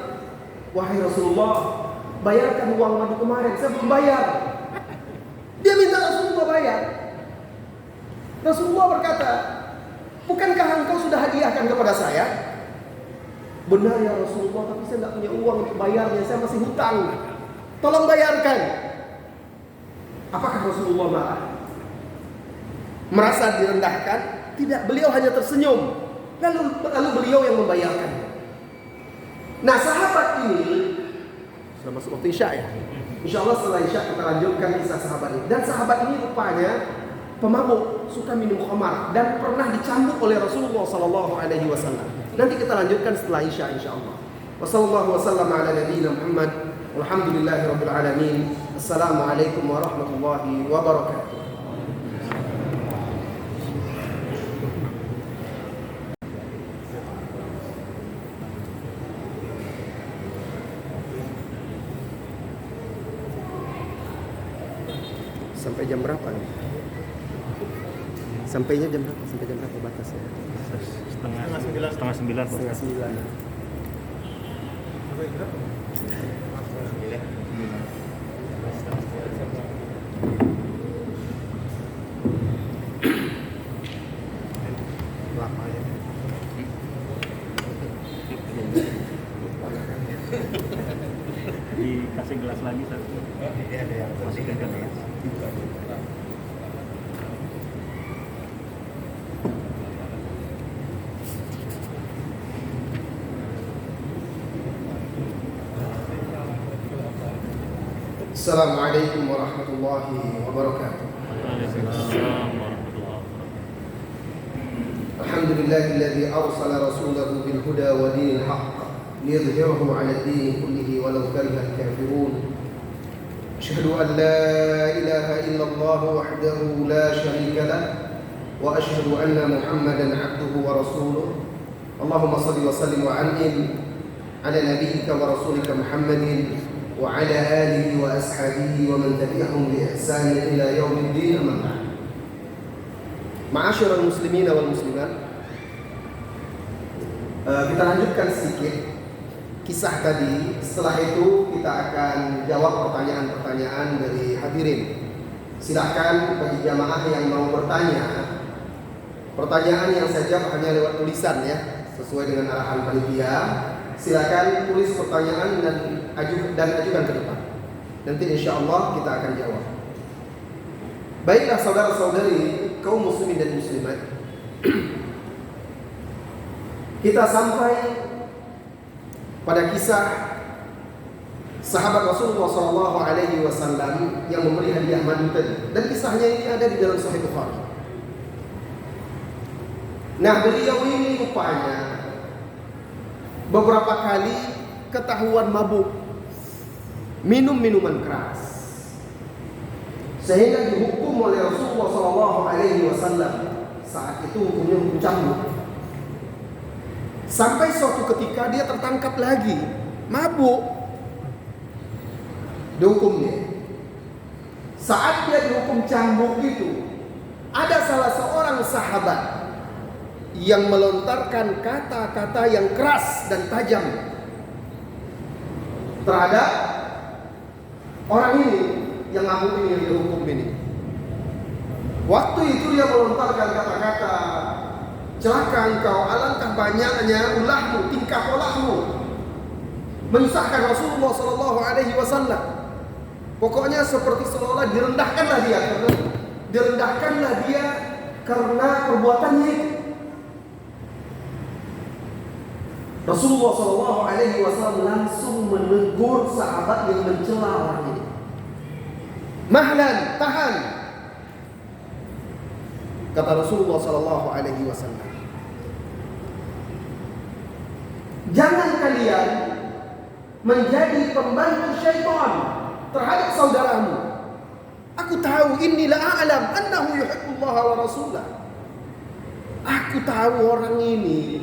S1: wahai Rasulullah, bayarkan uang madu kemarin, saya belum bayar. Dia minta Rasulullah bayar. Rasulullah berkata, bukankah engkau sudah hadiahkan kepada saya? Benar ya Rasulullah, tapi saya tidak punya uang untuk bayarnya, saya masih hutang. Tolong bayarkan. Apakah Rasulullah marah? Merasa direndahkan? Tidak, beliau hanya tersenyum. Lalu beliau yang membayarkan. Nah, sahabat ini sudah masuk waktu Isya ya. Insya Allah setelah Isya kita lanjutkan kisah sahabat ini. Dan sahabat ini rupanya pemabuk, suka minum khamar dan pernah dicambuk oleh Rasulullah SAW. Nanti kita lanjutkan setelah Isya insya Allah. Wassallallahu wasallam ala nabiyyina Muhammad. Walhamdulillahirabbil alamin. Assalamualaikum warahmatullahi wabarakatuh. Sampai jam berapa nih? Sampainya jam berapa? Sampai jam berapa batasnya?
S2: Setengah sembilan. Dikasih gelas lagi satu. Ada yang masukin ke gelas.
S1: Assalamualaikum warahmatullahi wabarakatuh. Alhamdulillahilladzi arsala rasulahu bil huda wa dinil haqq liyudhhirahu 'ala ad-din kullihi walau karihal kafirun. أشهد أن لا إله إلا الله وحده لا شريك له وأشهد أن محمدا عبده ورسوله اللهم صل وسلم وأنعم على نبيك ورسولك محمد وعلى آله وأصحابه ومن تبعهم بإحسان إلى يوم الدين أما بعد. Ma'asyiral muslimin wal muslimat, kita lanjutkan sedikit kisah tadi. Setelah itu kita akan jawab pertanyaan-pertanyaan dari hadirin. Silakan bagi jamaah yang mau bertanya, pertanyaan yang saya jawab hanya lewat tulisan ya, sesuai dengan arahan panitia. Silakan tulis pertanyaan dan ajukan ke depan. Nanti insya Allah kita akan jawab. Baiklah saudara-saudari kaum muslimin dan muslimat, kita sampai pada kisah sahabat Rasulullah SAW yang memberi hadiah madu tadi, dan kisahnya ini ada di dalam Sahih Bukhari. Nah, beliau ini rupanya beberapa kali ketahuan mabuk, minum minuman keras, sehingga dihukum oleh Rasulullah SAW. Saat itu hukumnya hukum cambuk. Sampai suatu ketika dia tertangkap lagi mabuk, dihukumnya. Saat dia dihukum cambuk itu, ada salah seorang sahabat yang melontarkan kata-kata yang keras dan tajam terhadap orang ini yang mabuk ini, yang dihukum ini. Waktu itu dia melontarkan kata-kata, celaka engkau, alangkah banyaknya ulahmu, tingkah polahmu, menyusahkan Rasulullah SAW. Pokoknya seperti seolah direndahkanlah dia karena perbuatannya itu. Rasulullah SAW langsung menegur sahabat yang mencela orang ini. Mahlan, tahan, kata Rasulullah SAW. Jangan kalian menjadi pembantu syaitan terhadap saudaramu. Aku tahu, inni la a'lam annahu yuhibbullaha wa rasulah. Aku tahu orang ini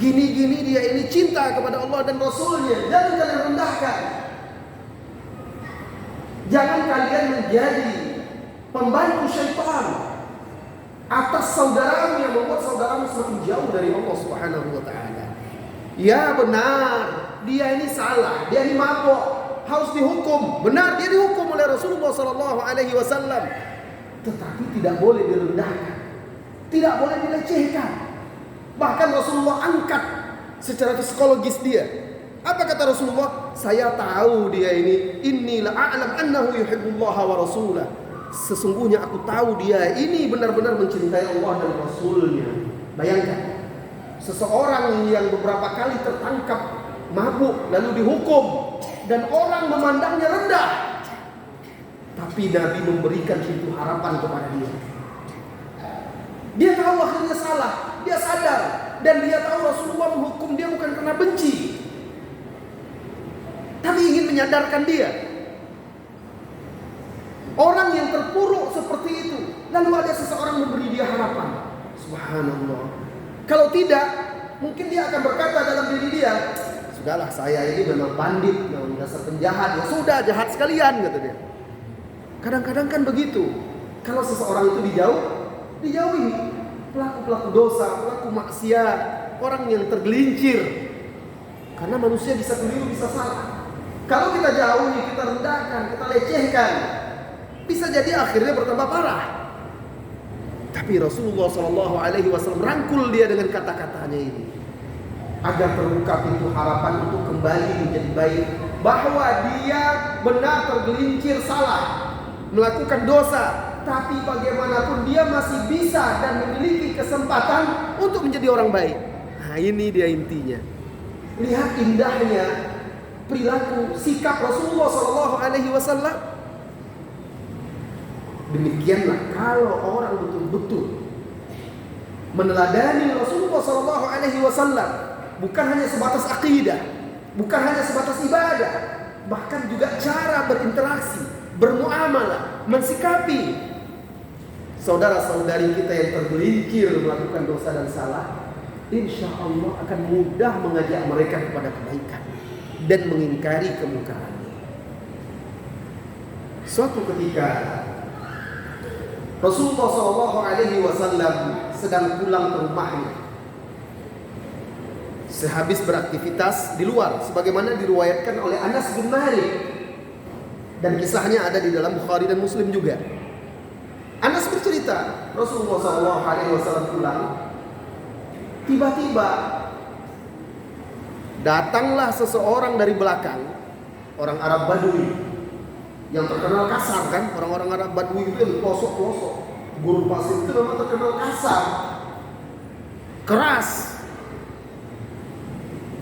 S1: gini-gini, dia ini cinta kepada Allah dan Rasulnya. Jangan kalian rendahkan. Jangan kalian menjadi pembantu syaitan atas saudaramu yang membuat saudaramu semakin jauh dari Allah Subhanahu wa taala. Ya benar, dia ini salah, dia ini mabuk, harus dihukum. Benar, dia dihukum oleh Rasulullah SAW. Tetapi tidak boleh direndahkan, tidak boleh dilecehkan. Bahkan Rasulullah angkat secara psikologis dia. Apa kata Rasulullah? Saya tahu dia ini, inni la a'lam annahu yuhibbullaha wa rasulah. Sesungguhnya aku tahu dia ini benar-benar mencintai Allah dan Rasulnya. Bayangkan, seseorang yang beberapa kali tertangkap mabuk lalu dihukum dan orang memandangnya rendah, tapi Nabi memberikan pintu harapan kepada dia. Dia tahu akhirnya salah, dia sadar, dan dia tahu Rasulullah menghukum dia bukan karena benci, tapi ingin menyadarkan dia. Orang yang terpuruk seperti itu, lalu ada seseorang memberi dia harapan. Subhanallah. Kalau tidak, mungkin dia akan berkata dalam diri dia, sudahlah, saya ini memang bandit, memang dasar penjahat. Ya sudah, jahat sekalian, kata dia. Kadang-kadang kan begitu. Kalau seseorang itu dijauhi. Pelaku-pelaku dosa, pelaku maksiat, orang yang tergelincir. Karena manusia bisa keliru, bisa salah. Kalau kita jauhi, kita rendahkan, kita lecehkan, bisa jadi akhirnya bertambah parah. Tapi Rasulullah SAW rangkul dia dengan kata-katanya ini, agar terbuka pintu harapan untuk kembali menjadi baik. Bahwa dia benar tergelincir salah, melakukan dosa, tapi bagaimanapun dia masih bisa dan memiliki kesempatan untuk menjadi orang baik. Nah, ini dia intinya. Lihat indahnya perilaku sikap Rasulullah SAW. Demikianlah kalau orang betul-betul meneladani Rasulullah SAW, bukan hanya sebatas akidah, bukan hanya sebatas ibadah, bahkan juga cara berinteraksi, bermuamalah, mensikapi saudara-saudari kita yang tergelincir melakukan dosa dan salah, insya Allah akan mudah mengajak mereka kepada kebaikan dan mengingkari kemungkaran. Suatu ketika Rasulullah SAW sedang pulang ke rumahnya sehabis beraktivitas di luar, sebagaimana diriwayatkan oleh Anas bin Malik, dan kisahnya ada di dalam Bukhari dan Muslim juga. Anas bercerita, Rasulullah SAW pulang, tiba-tiba datanglah seseorang dari belakang, orang Arab Badui yang terkenal kasar kan, orang-orang Arab Badui itu di pelosok-pelosok gurun pasir itu memang terkenal kasar, keras.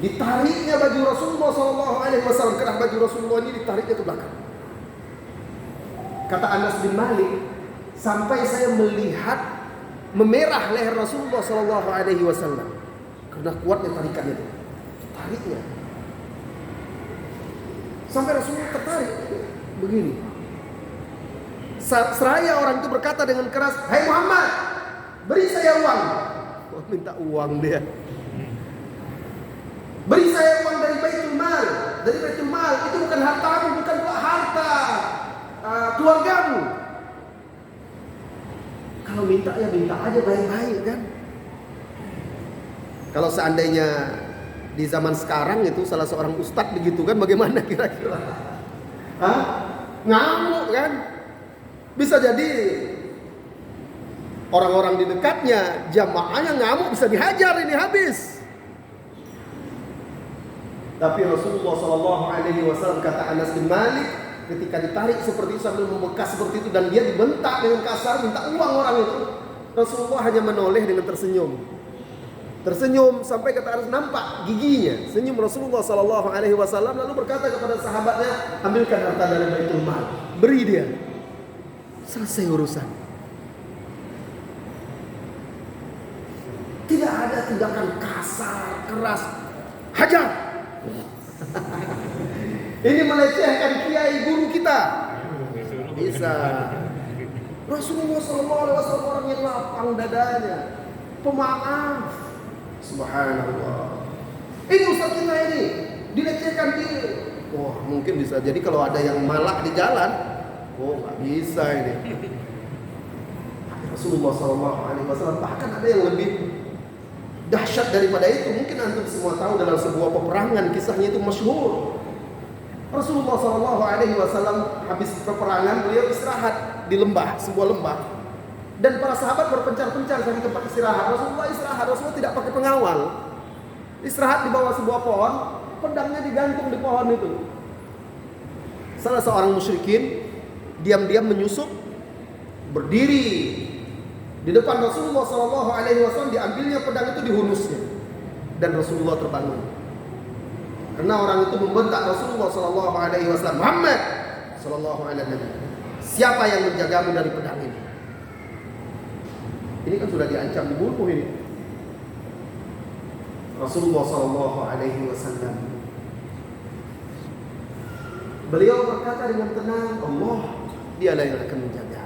S1: Ditariknya baju Rasulullah SAW, kerah baju Rasulullah ini ditariknya ke belakang. Kata Anas bin Malik, sampai saya melihat memerah leher Rasulullah SAW karena kuatnya tarikannya itu. Tariknya sampai Rasulullah tertarik begini. Seraya orang itu berkata dengan keras, "Hai Muhammad, beri saya uang." Oh, minta uang dia. Beri saya uang dari Baitul Mal. Dari Baitul Mal itu bukan hartamu, bukan harta keluargamu. Kalau minta ya minta aja baik-baik kan. Kalau seandainya di zaman sekarang itu salah seorang ustadz begitu kan, bagaimana kira-kira? Hah? Ngamuk kan? Bisa jadi orang-orang di dekatnya, jamaahnya ngamuk, bisa dihajar ini habis. Tapi Rasulullah SAW, kata Anas bin Malik, ketika ditarik seperti itu sambil membekas seperti itu dan dia dibentak dengan kasar minta uang orang itu, Rasulullah hanya menoleh dengan tersenyum. Tersenyum sampai kata Anas nampak giginya, senyum Rasulullah SAW, lalu berkata kepada sahabatnya, ambilkan harta dari Baitul Mal, beri dia, selesai urusan. Tidak ada tindakan kasar, keras, hajar. Ini melecehkan kiai guru kita. Bisa. Rasulullah SAW orang yang lapang dadanya, pemaaf. Subhanallah. Ini ustaz kita ini dilecehkan dia. Wah, mungkin bisa jadi kalau ada yang malak di jalan, oh nggak bisa ini. Rasulullah SAW bahkan ada yang lebih dahsyat daripada itu. Mungkin antum semua tahu dalam sebuah peperangan kisahnya itu masyhur. Rasulullah SAW habis peperangan beliau istirahat di lembah, sebuah lembah. Dan para sahabat berpencar-pencar cari tempat istirahat. Rasulullah tidak pakai pengawal. Istirahat di bawah sebuah pohon, pedangnya digantung di pohon itu. Salah seorang musyrikin diam-diam menyusup, berdiri di depan Rasulullah SAW, diambilnya pedang itu, dihunusnya, dan Rasulullah terbangun. Karena orang itu membentak Rasulullah SAW, Muhammad SAW, siapa yang menjagamu dari pedang ini? Ini kan sudah diancam dibunuh ini. Rasulullah SAW, beliau berkata dengan tenang, Allah dialah yang akan menjaga.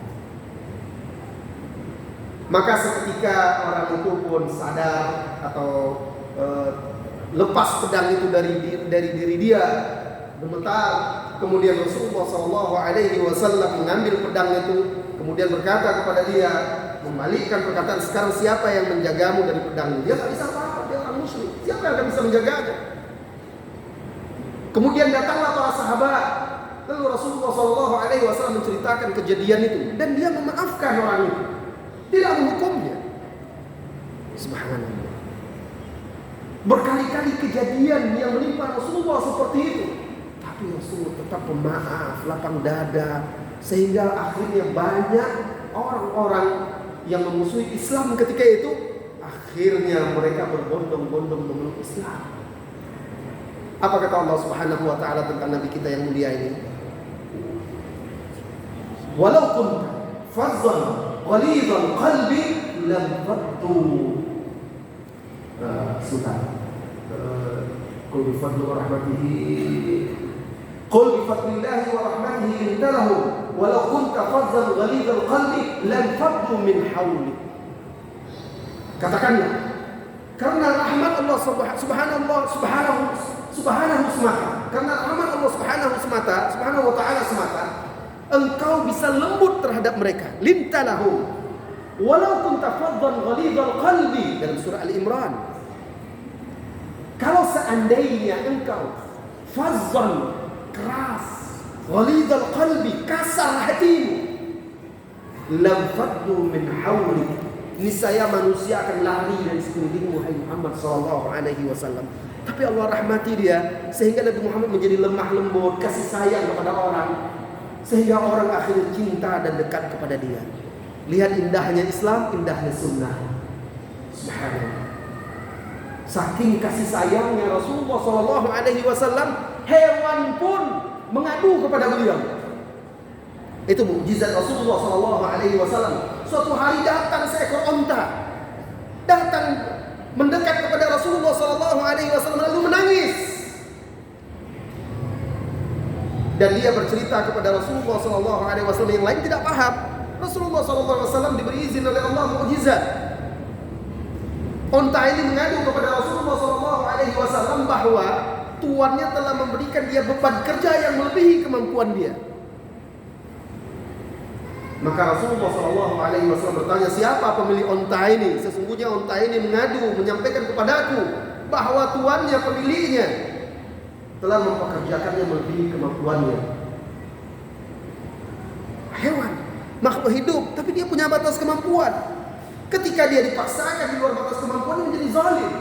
S1: Maka seketika orang itu pun sadar atau lepas pedang itu dari diri dia, gemetar. Kemudian Rasulullah SAW mengambil pedang itu, kemudian berkata kepada dia, membalikkan perkataan, sekarang siapa yang menjagamu dari pedang ini? Dia tak bisa apa-apa, dia orang muslim. Siapa yang akan bisa menjaganya? Kemudian datanglah para sahabat. Lalu Rasulullah SAW menceritakan kejadian itu, dan dia memaafkan orang itu, tidak menghukumnya. Subhanallah. Berkali-kali kejadian yang menimpa Rasulullah seperti itu, tapi Rasulullah tetap pemaaf, lapang dada, sehingga akhirnya banyak orang-orang yang memusuhi Islam ketika itu, akhirnya mereka berbondong-bondong memeluk Islam. Apa kata Allah Subhanahu wa taala tentang nabi kita yang mulia ini? Walau kunta fazzan ghalidhal qalbi lam faddu. Sultan. Qul bi fadli wa rahmatihi Qul bi fadlillahi wa rahmatihi lintalahum walau kunta faddan ghalidhal qalbi lam faddu min hawlik. Katakanlah, karena rahmat Allah subhanahu semata, karena rahmat Allah subhanahu wa ta'ala semata, engkau bisa lembut terhadap mereka. Lintalahum walau kunta faddan ghalidhal qalbi, dalam surah Al-Imran. Kalau seandainya engkau fazzan, keras, ghalidhal qalbi, kasar hatimu, lam faddu min hawlik, niscaya manusia akan lari dari sekelilingmu, hai Muhammad sallallahu alaihi wasallam. Tapi Allah rahmati dia sehingga Nabi Muhammad menjadi lemah lembut, kasih sayang kepada orang, sehingga orang akhirnya cinta dan dekat kepada dia. Lihat indahnya Islam, indahnya sunnah. Subhanallah. Saking kasih sayangnya Rasulullah sallallahu alaihi wasallam, hewan pun mengadu kepada beliau. Itu mukjizat Rasulullah sallallahu alaihi wasallam. Suatu hari datang seekor onta, datang mendekat kepada Rasulullah sallallahu alaihi wasallam lalu menangis. Dan dia bercerita kepada Rasulullah sallallahu alaihi wasallam, yang lain tidak paham. Rasulullah sallallahu alaihi wasallam diberi izin oleh Allah mukjizat. Onta ini mengadu kepada Rasulullah sallallahu alaihi wasallam bahwa tuannya telah memberikan dia beban kerja yang melebihi kemampuan dia. Maka Rasulullah sallallahu alaihi wasallam bertanya, siapa pemilik onta ini? Sesungguhnya onta ini mengadu, menyampaikan kepadaku bahwa tuannya, pemiliknya telah mempekerjakannya melebihi kemampuannya. Hewan, makhluk hidup, tapi dia punya batas kemampuan. Ketika dia dipaksakan di luar batas kemampuan, menjadi zalim.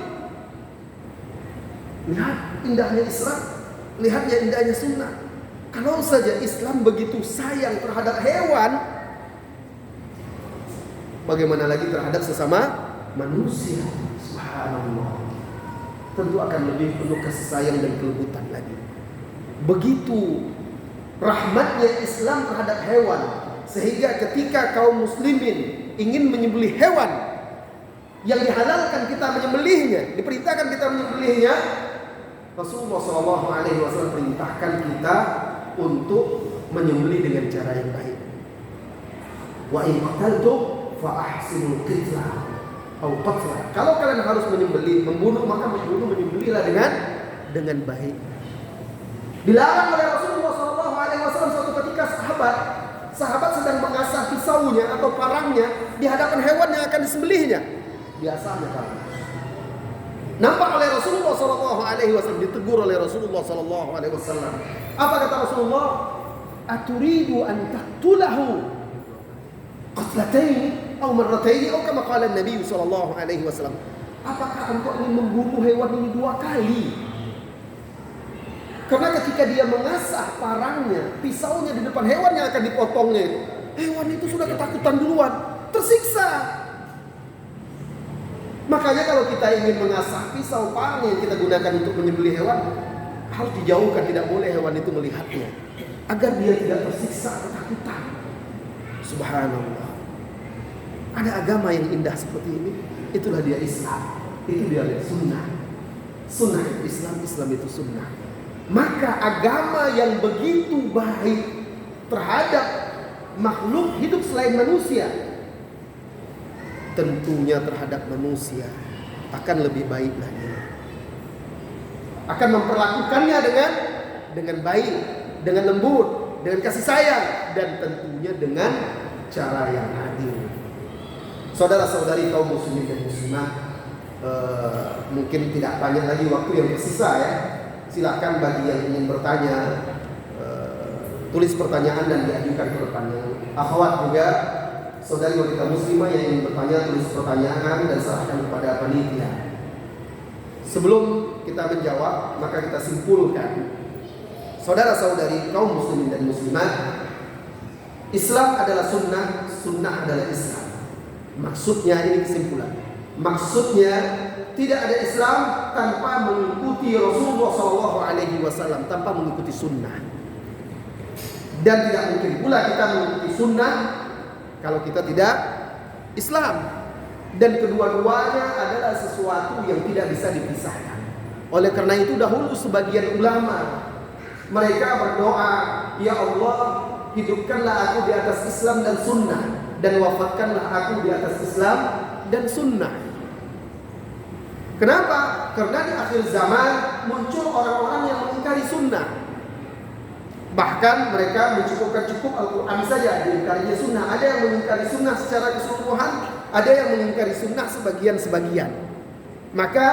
S1: Lihat indahnya Islam, lihatnya indahnya sunnah. Kalau saja Islam begitu sayang terhadap hewan, bagaimana lagi terhadap sesama manusia? Subhanallah. Tentu akan lebih penuh kasih sayang dan kelembutan lagi. Begitu rahmatnya Islam terhadap hewan, sehingga ketika kaum muslimin ingin menyembelih hewan yang dihalalkan kita menyembelihnya, diperintahkan kita menyembelihnya, Rasulullah SAW perintahkan kita untuk menyembelih dengan cara yang baik. Wa in qataltum fa ahsinul qitla atau qatla. Kalau kalian harus menyembelih, membunuh, maka menyembelihlah dengan baik. Dilarang oleh Rasulullah SAW suatu ketika sahabat sedang mengasah pisaunya atau parangnya di hadapan hewan yang akan disembelihnya. Biasanya kan nampak oleh Rasulullah SAW, ditegur oleh Rasulullah SAW. Apa kata Rasulullah? Aturidu an taqtulahu qatlataini atau marrataini atau kama qala Nabi SAW. Apakah engkau ingin membunuh hewan ini 2 kali? Karena ketika dia mengasah parangnya, pisaunya di depan hewan yang akan dipotongnya itu, hewan itu sudah ketakutan duluan, tersiksa. Makanya kalau kita ingin mengasah pisau, parang yang kita gunakan untuk menyembelih hewan, harus dijauhkan, tidak boleh hewan itu melihatnya, agar dia tidak tersiksa ketakutan. Subhanallah. Ada agama yang indah seperti ini. Itulah dia Islam. Itu dia sunnah. Sunnah itu Islam, Islam itu sunnah. Maka agama yang begitu baik terhadap makhluk hidup selain manusia, tentunya terhadap manusia akan lebih baik lagi. Akan memperlakukannya dengan baik, dengan lembut, dengan kasih sayang, dan tentunya dengan cara yang adil. Saudara-saudari kaum muslimin dan muslimah, mungkin tidak banyak lagi waktu yang tersisa ya. Silakan bagi yang ingin bertanya, tulis pertanyaan dan diajukan ke depannya. Akhwat juga, saudari wanita muslimah yang ingin bertanya, tulis pertanyaan dan serahkan kepada panitia. Sebelum kita menjawab, maka kita simpulkan, saudara-saudari kaum muslimin dan muslimat, Islam adalah sunnah, sunnah adalah Islam. Maksudnya ini kesimpulan. Maksudnya tidak ada Islam tanpa mengikuti Rasulullah SAW, tanpa mengikuti sunnah. Dan tidak mungkin pula kita mengikuti sunnah kalau kita tidak Islam. Dan kedua-duanya adalah sesuatu yang tidak bisa dipisahkan. Oleh karena itu dahulu sebagian ulama Mereka berdoa, ya Allah, hidupkanlah aku di atas Islam dan sunnah, dan wafatkanlah aku di atas Islam dan sunnah. Kenapa? Karena di akhir zaman muncul orang-orang yang mengingkari sunnah. Bahkan mereka mencukupkan Al-Quran saja, diingkarinya sunnah. Ada yang mengingkari sunnah secara keseluruhan, ada yang mengingkari sunnah sebagian-sebagian. Maka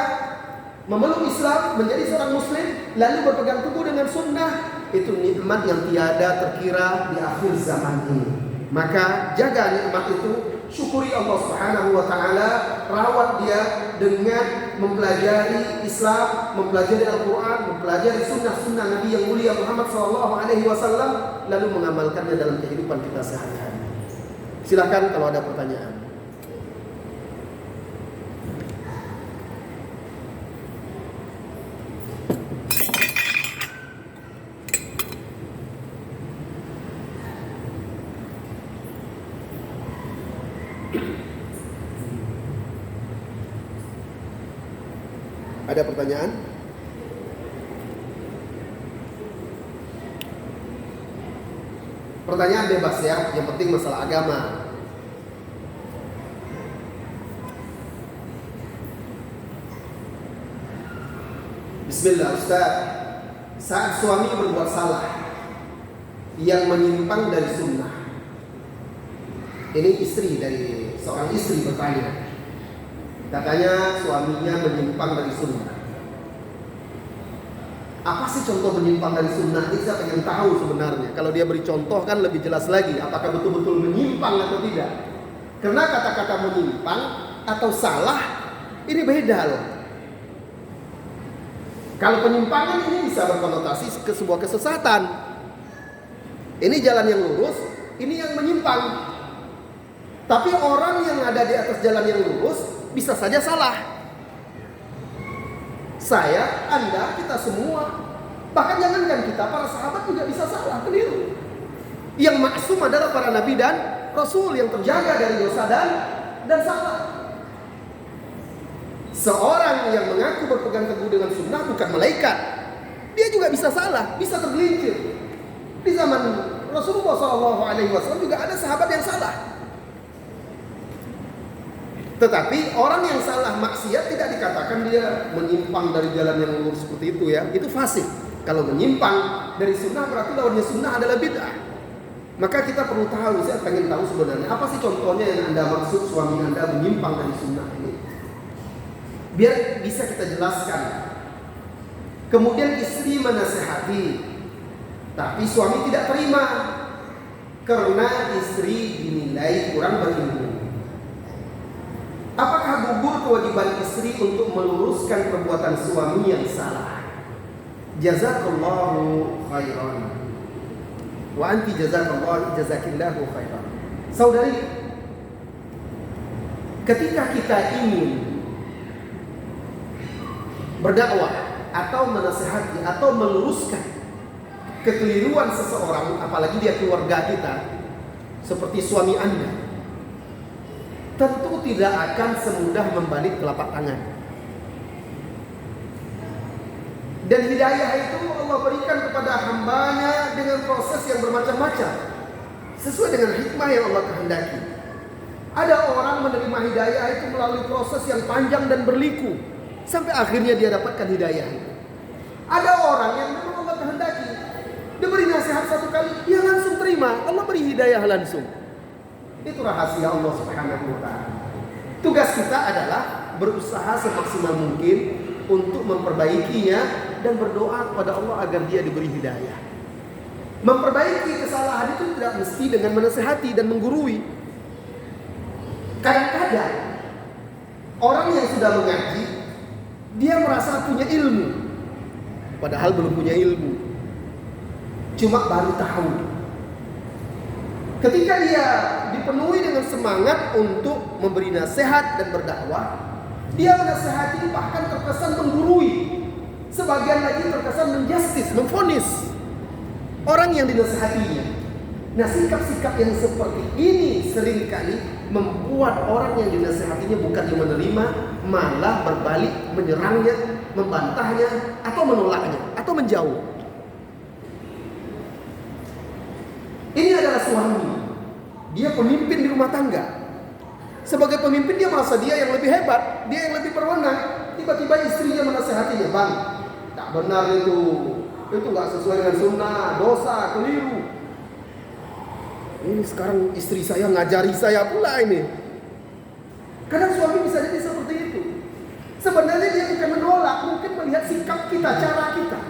S1: memeluk Islam, menjadi seorang muslim, lalu berpegang teguh dengan sunnah, itu nikmat yang tiada terkira di akhir zaman ini. Maka jaga nikmat itu, syukuri Allah Subhanahu wa taala, rawat dia dengan mempelajari Islam, mempelajari Al-Quran, mempelajari sunnah-sunnah Nabi yang mulia Muhammad SAW, lalu mengamalkannya dalam kehidupan kita sehari-hari. Silakan kalau ada pertanyaan. Ada pertanyaan? Pertanyaan bebas ya, yang penting masalah agama. Bismillah Ustaz, saat suami berbuat salah yang menyimpang dari sunnah. Ini istri dari seorang istri bertanya. Katanya suaminya menyimpang dari sunnah. Apa sih contoh menyimpang dari sunnah? Ini saya pengen tahu sebenarnya. Kalau dia beri contoh kan lebih jelas lagi. Apakah betul-betul menyimpang atau tidak? Karena kata-kata menyimpang atau salah ini beda loh. Kalau penyimpangan ini bisa berkonotasi ke sebuah kesesatan. Ini jalan yang lurus, ini yang menyimpang. Tapi orang yang ada di atas jalan yang lurus bisa saja salah. Saya, Anda, kita semua, bahkan jangankan kita, para sahabat juga bisa salah, keliru. Yang maksum adalah para nabi dan rasul yang terjaga dari dosa dan salah. Seorang yang mengaku berpegang teguh dengan sunnah bukan malaikat. Dia juga bisa salah, bisa tergelincir. Di zaman Rasulullah SAW juga ada sahabat yang salah. Tetapi orang yang salah maksiat tidak dikatakan dia menyimpang dari jalan yang lurus seperti itu ya. Itu fasik. Kalau menyimpang dari sunnah berarti lawannya sunnah adalah bid'ah. Maka kita perlu tahu, saya pengen tahu sebenarnya apa sih contohnya yang Anda maksud suami Anda menyimpang dari sunnah ini. Biar bisa kita jelaskan. Kemudian istri menasehati, tapi suami tidak terima karena istri dinilai kurang berilmu. Apakah gugur kewajiban istri untuk meluruskan perbuatan suami yang salah? Jazakallahu khairan. Wa anti jazakillahu khairan. Saudari, ketika kita ingin berdakwah atau menasihati atau meluruskan kekeliruan seseorang, apalagi dia keluarga kita, seperti suami Anda, tentu tidak akan semudah membalik telapak tangan. Dan hidayah itu Allah berikan kepada hambanya dengan proses yang bermacam-macam, sesuai dengan hikmah yang Allah kehendaki. Ada orang menerima hidayah itu melalui proses yang panjang dan berliku, sampai akhirnya dia dapatkan hidayah. Ada orang yang memang Allah kehendaki, dia beri nasihat satu kali, dia langsung terima, Allah beri hidayah langsung. Itu rahasia Allah Subhanahu wa ta'ala. Tugas kita adalah berusaha semaksimal mungkin untuk memperbaikinya dan berdoa kepada Allah agar dia diberi hidayah. Memperbaiki kesalahan itu tidak mesti dengan menasihati dan menggurui. Kadang-kadang orang yang sudah mengaji, dia merasa punya ilmu, padahal belum punya ilmu, cuma baru tahu. Ketika dia dipenuhi dengan semangat untuk memberi nasihat dan berdakwah, dia menasihati bahkan terkesan menggurui, sebagian lagi terkesan menjustis, memvonis orang yang dinasihatinya. Nah, sikap-sikap yang seperti ini seringkali membuat orang yang dinasihatinya bukan menerima, malah berbalik menyerangnya, membantahnya, atau menolaknya, atau menjauh. suami, dia pemimpin di rumah tangga. Sebagai pemimpin dia merasa dia yang lebih hebat, dia yang lebih berwenang. Tiba-tiba istrinya menasehatinya, bang, tak benar itu nggak sesuai dengan sunnah, dosa, keliru. Ini sekarang istri saya ngajari saya pula ini. Kadang suami bisa jadi seperti itu. Sebenarnya dia bukan menolak, mungkin melihat sikap kita, cara kita.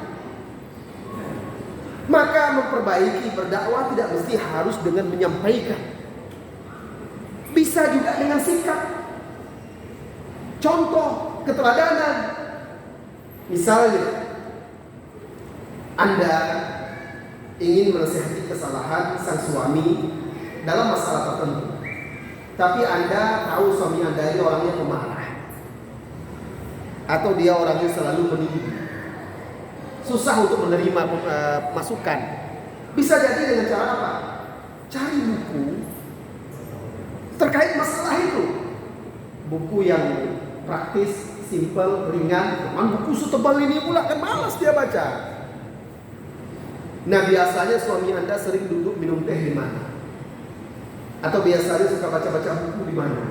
S1: Maka memperbaiki berdakwah tidak mesti harus dengan menyampaikan. Bisa juga dengan sikap. Contoh keteladanan. Misalnya, Anda ingin menasihati kesalahan sang suami dalam masalah tertentu. Tapi Anda tahu suami Anda ini orangnya pemarah. Atau dia orangnya selalu menindih. Susah untuk menerima masukan. Bisa jadi dengan cara apa? Cari buku terkait masalah itu. Buku yang praktis, simple, ringan. Buku setebal ini pula kan malas dia baca. Nah, biasanya suami Anda sering duduk minum teh di mana? Atau biasanya suka baca-baca buku di mana?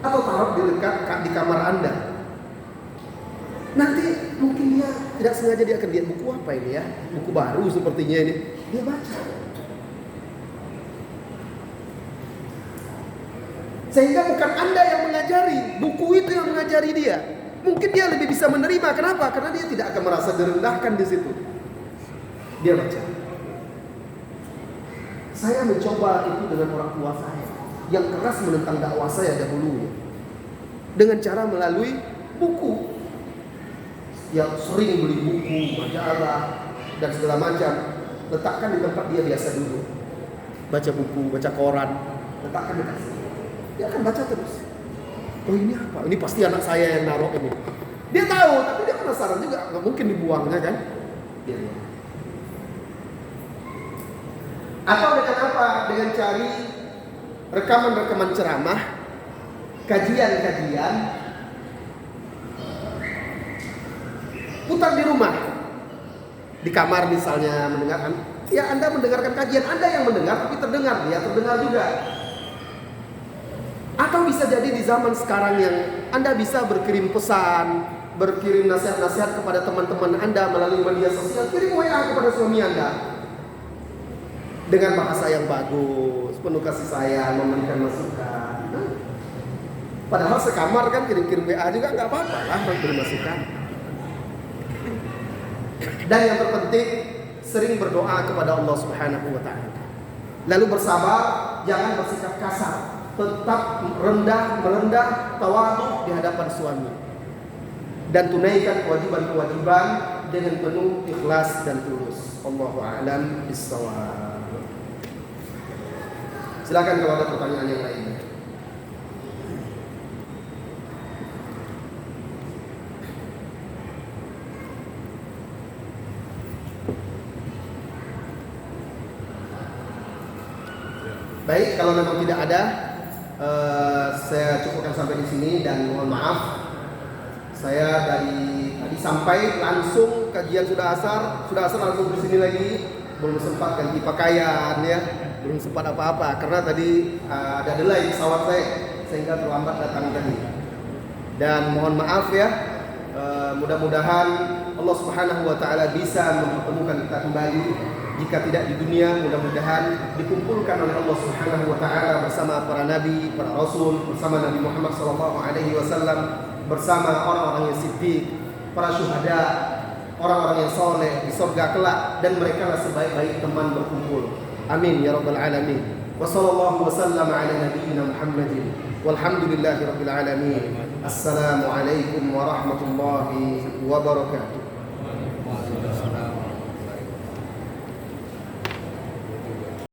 S1: Atau taruh di dekat di kamar Anda. Nanti mungkin dia tidak sengaja dia akan lihat buku apa ini ya, buku baru sepertinya ini, dia baca. Sehingga bukan Anda yang mengajari, buku itu yang mengajari dia. Mungkin dia lebih bisa menerima. Kenapa? Karena dia tidak akan merasa direndahkan di situ. Dia baca. Saya mencoba itu dengan orang tua saya yang keras menentang dakwah saya dahulu, dengan cara melalui buku. Yang sering beli buku, majalah dan segala macam, letakkan di tempat dia biasa duduk. Baca buku, baca koran, letakkan di kasih. Dia akan baca terus. Oh, ini apa? Ini pasti anak saya yang naruh ini. Dia tahu, tapi dia penasaran juga. Nggak mungkin dibuangnya kan? Atau dengan apa? Dengan cari rekaman-rekaman ceramah, kajian-kajian, putar di rumah, di kamar misalnya mendengarkan. Ya, Anda mendengarkan kajian, Anda yang mendengar tapi terdengar, dia terdengar juga. Atau bisa jadi di zaman sekarang yang Anda bisa berkirim pesan, berkirim nasihat-nasihat kepada teman-teman Anda melalui media sosial. Kirim WA kepada suami Anda dengan bahasa yang bagus, penuh kasih sayang, memberikan masukan. Padahal sekamar kan kirim-kirim WA juga nggak apa-apa lah, memberi masukan. Dan yang terpenting, sering berdoa kepada Allah Subhanahu wa Ta'ala. Lalu bersabar, jangan bersikap kasar. Tetap merendah, tawadhu di hadapan suami. Dan tunaikan kewajiban-kewajiban dengan penuh ikhlas dan tulus. Allahu a'lam bissawab. Silakan kalau ada pertanyaan yang lain. Baik, kalau memang tidak ada, saya cukupkan sampai di sini dan mohon maaf. Saya dari tadi sampai langsung kajian sudah asar langsung ke sini lagi, belum sempat ganti pakaian ya, belum sempat apa-apa karena tadi ada delay pesawat saya sehingga terlambat datang tadi. Dan mohon maaf ya, mudah-mudahan Allah Subhanahu wa Ta'ala bisa mempertemukan kita kembali. Jika tidak di dunia, mudah-mudahan dikumpulkan oleh Allah Subhanahu wa Ta'ala bersama para nabi, para rasul, bersama Nabi Muhammad SAW, bersama orang-orang yang siddiq, para syuhada, orang-orang yang soleh di surga kelak, dan mereka lah sebaik-baik teman berkumpul. Amin ya rabbal alamin. Wa sallallahu wasallam ala nabiyyina Muhammadin walhamdulillahi rabbil alamin. Assalamualaikum warahmatullahi wabarakatuh.